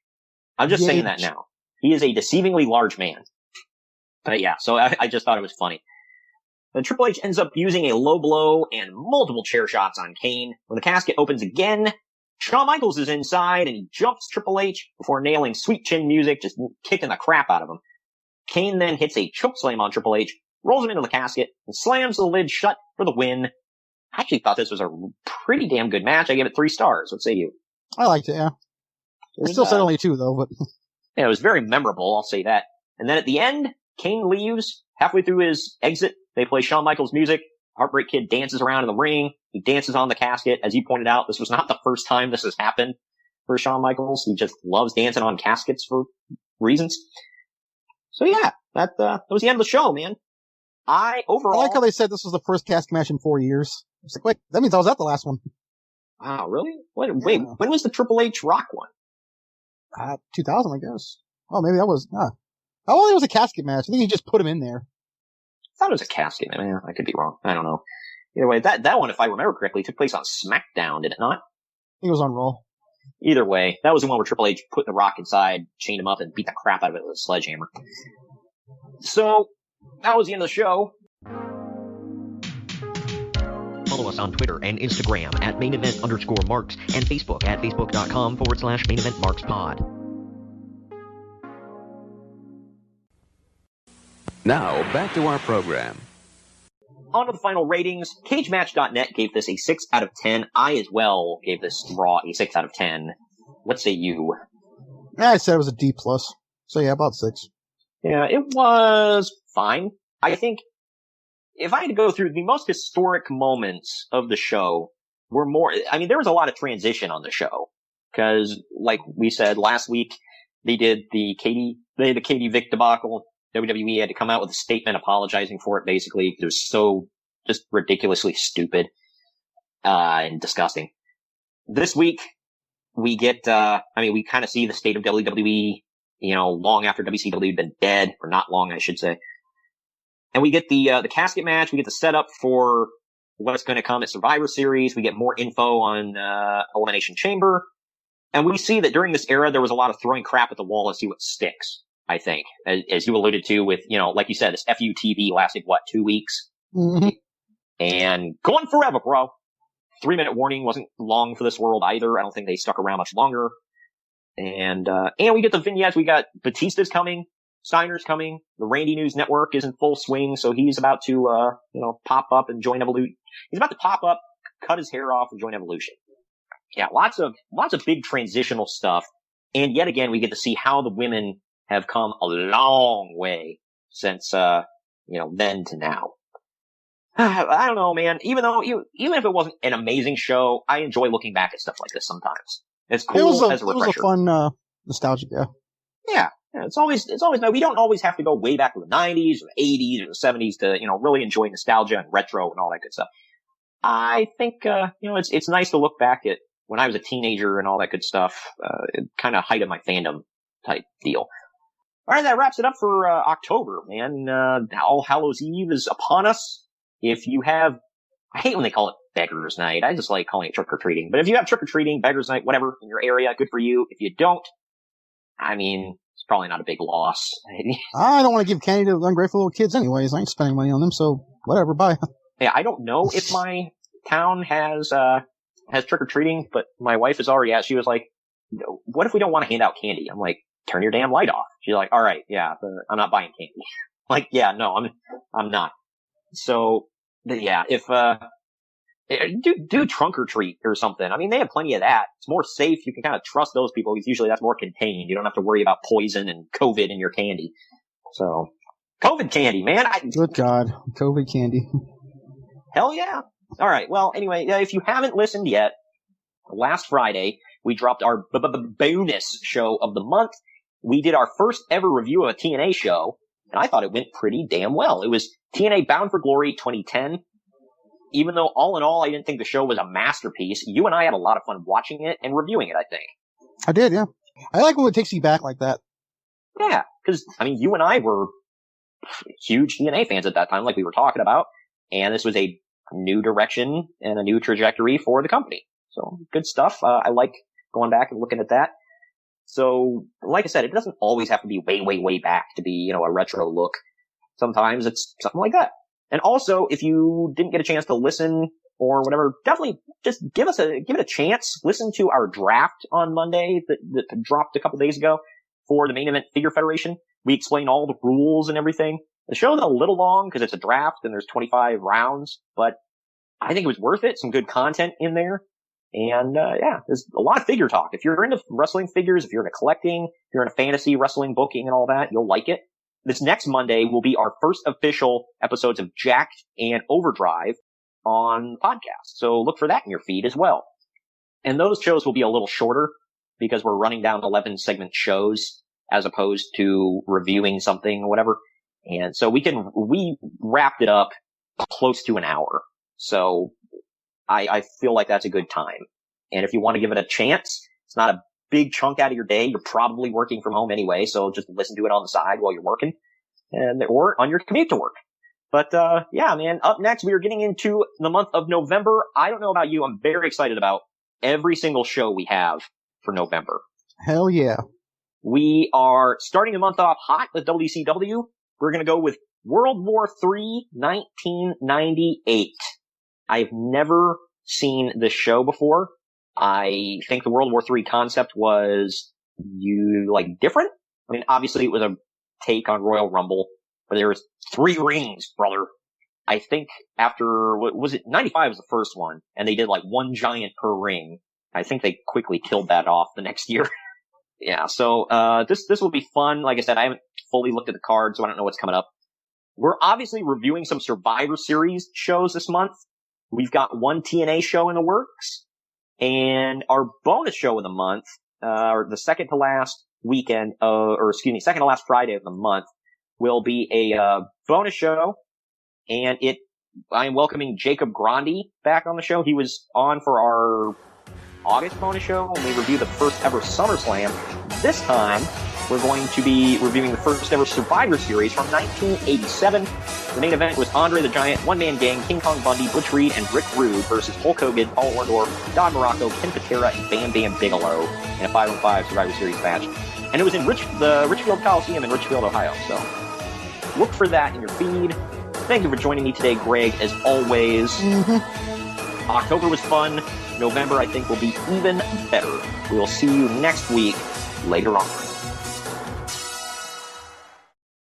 I'm just saying that now. He is a deceivingly large man. But yeah, so I just thought it was funny. Then Triple H ends up using a low blow and multiple chair shots on Kane. When the casket opens again, Shawn Michaels is inside and he jumps Triple H before nailing sweet chin music, just kicking the crap out of him. Kane then hits a chokeslam on Triple H, rolls him into the casket, and slams the lid shut for the win. I actually thought this was a pretty damn good match. I gave it 3 stars. What say you? I liked it, yeah. I still said only 2, though, but... Yeah, it was very memorable, I'll say that. And then at the end, Kane leaves. Halfway through his exit, they play Shawn Michaels music. Heartbreak Kid dances around in the ring. He dances on the casket. As you pointed out, this was not the first time this has happened for Shawn Michaels. He just loves dancing on caskets for reasons. So yeah, that was the end of the show, man. I like how they said this was the first casket match in 4 years. It's like, wait, that means I was at the last one. Wow, really? Wait, when was the Triple H Rock one? 2000, I guess. Oh, maybe that was, it was a casket match. I think he just put him in there. I thought it was a casket match. I could be wrong. I don't know. Either way, that one, if I remember correctly, took place on SmackDown, did it not? He was on Raw. Either way, that was the one where Triple H put the Rock inside, chained him up, and beat the crap out of it with a sledgehammer. So, that was the end of the show. Follow us on Twitter and Instagram at @mainevent_marks and Facebook at facebook.com/maineventmarkspod. Now, back to our program. On to the final ratings. CageMatch.net gave this a 6 out of 10. I as well gave this Raw a 6 out of 10. What say you? Yeah, I said it was a D+. So yeah, about 6. Yeah, it was fine. I think if I had to go through the most historic moments of the show were more, I mean, there was a lot of transition on the show. Cause like we said last week, they had the Katie Vick debacle. WWE had to come out with a statement apologizing for it, basically. It was so just ridiculously stupid, and disgusting. This week, we get, we kind of see the state of WWE, long after WCW had been dead, or not long, I should say. And we get the casket match, we get the setup for what's going to come at Survivor Series, we get more info on, Elimination Chamber, and we see that during this era, there was a lot of throwing crap at the wall to see what sticks. I think, as you alluded to with, like you said, this FUTV lasted, 2 weeks? Mm-hmm. And going forever, bro. 3-minute warning wasn't long for this world either. I don't think they stuck around much longer. And we get the vignettes. We got Batista's coming, Steiner's coming, the Randy News Network is in full swing, so he's about to, pop up and join Evolution. He's about to pop up, cut his hair off, and join Evolution. Yeah, lots of big transitional stuff. And yet again, we get to see how the women have come a long way since, then to now. I don't know, man. Even if it wasn't an amazing show, I enjoy looking back at stuff like this sometimes. It's cool as a refresher. It was a fun, nostalgic, yeah. Yeah. It's always, we don't always have to go way back to the 90s or the 80s or the 70s to, really enjoy nostalgia and retro and all that good stuff. I think, it's nice to look back at when I was a teenager and all that good stuff, kind of height of my fandom type deal. All right, that wraps it up for October, man. All Hallows Eve is upon us. If you have, I hate when they call it Beggars Night. I just like calling it trick-or-treating. But if you have trick-or-treating, Beggars Night, whatever, in your area, good for you. If you don't, it's probably not a big loss. I don't want to give candy to ungrateful little kids anyways. I ain't spending money on them, so whatever, bye. Yeah, I don't know if my town has trick-or-treating, but my wife is already she was like, what if we don't want to hand out candy? I'm like, turn your damn light off. She's like, all right, yeah, I'm not buying candy. Like, yeah, no, I'm not. So, yeah, if, do trunk or treat or something. They have plenty of that. It's more safe. You can kind of trust those people because usually that's more contained. You don't have to worry about poison and COVID in your candy. So, COVID candy, man. Good God. COVID candy. Hell yeah. All right. Well, anyway, if you haven't listened yet, last Friday, we dropped our bonus show of the month. We did our first ever review of a TNA show, and I thought it went pretty damn well. It was TNA Bound for Glory 2010. Even though, all in all, I didn't think the show was a masterpiece, you and I had a lot of fun watching it and reviewing it, I think. I did, yeah. I like when it takes you back like that. Yeah, because, you and I were huge TNA fans at that time, like we were talking about, and this was a new direction and a new trajectory for the company. So, good stuff. I like going back and looking at that. So, like I said, it doesn't always have to be way, way, way back to be, a retro look. Sometimes it's something like that. And also, if you didn't get a chance to listen or whatever, definitely just give it a chance. Listen to our draft on Monday that dropped a couple days ago for the Main Event Figure Federation. We explain all the rules and everything. The show's a little long because it's a draft and there's 25 rounds, but I think it was worth it. Some good content in there. And, there's a lot of figure talk. If you're into wrestling figures, if you're into collecting, if you're into fantasy wrestling booking and all that, you'll like it. This next Monday will be our first official episodes of Jacked and Overdrive on the podcast. So look for that in your feed as well. And those shows will be a little shorter because we're running down 11 segment shows as opposed to reviewing something or whatever. And so we wrapped it up close to an hour. So I feel like that's a good time. And if you want to give it a chance, it's not a big chunk out of your day. You're probably working from home anyway, so just listen to it on the side while you're working or on your commute to work. But, man, up next, we are getting into the month of November. I don't know about you. I'm very excited about every single show we have for November. Hell yeah. We are starting the month off hot with WCW. We're going to go with World War III, 1998. I've never seen this show before. I think the World War III concept was different. I mean, obviously it was a take on Royal Rumble, but there was 3 rings, brother. I think after, 95 was the first one, and they did 1 giant per ring. I think they quickly killed that off the next year. Yeah, so this will be fun. Like I said, I haven't fully looked at the card, so I don't know what's coming up. We're obviously reviewing some Survivor Series shows this month. We've got 1 TNA show in the works, and our bonus show of the month, or the second to last second to last Friday of the month, will be a bonus show, and I am welcoming Jacob Grandi back on the show. He was on for our August bonus show when we reviewed the first ever SummerSlam. This time, we're going to be reviewing the first ever Survivor Series from 1987. The main event was Andre the Giant, One Man Gang, King Kong Bundy, Butch Reed, and Rick Rude versus Hulk Hogan, Paul Orndorff, Don Morocco, Ken Patera, and Bam Bam Bigelow in a 5-on-5 Survivor Series match. And it was in the Richfield Coliseum in Richfield, Ohio. So look for that in your feed. Thank you for joining me today, Greg, as always. Mm-hmm. October was fun. November, I think, will be even better. We will see you next week later on.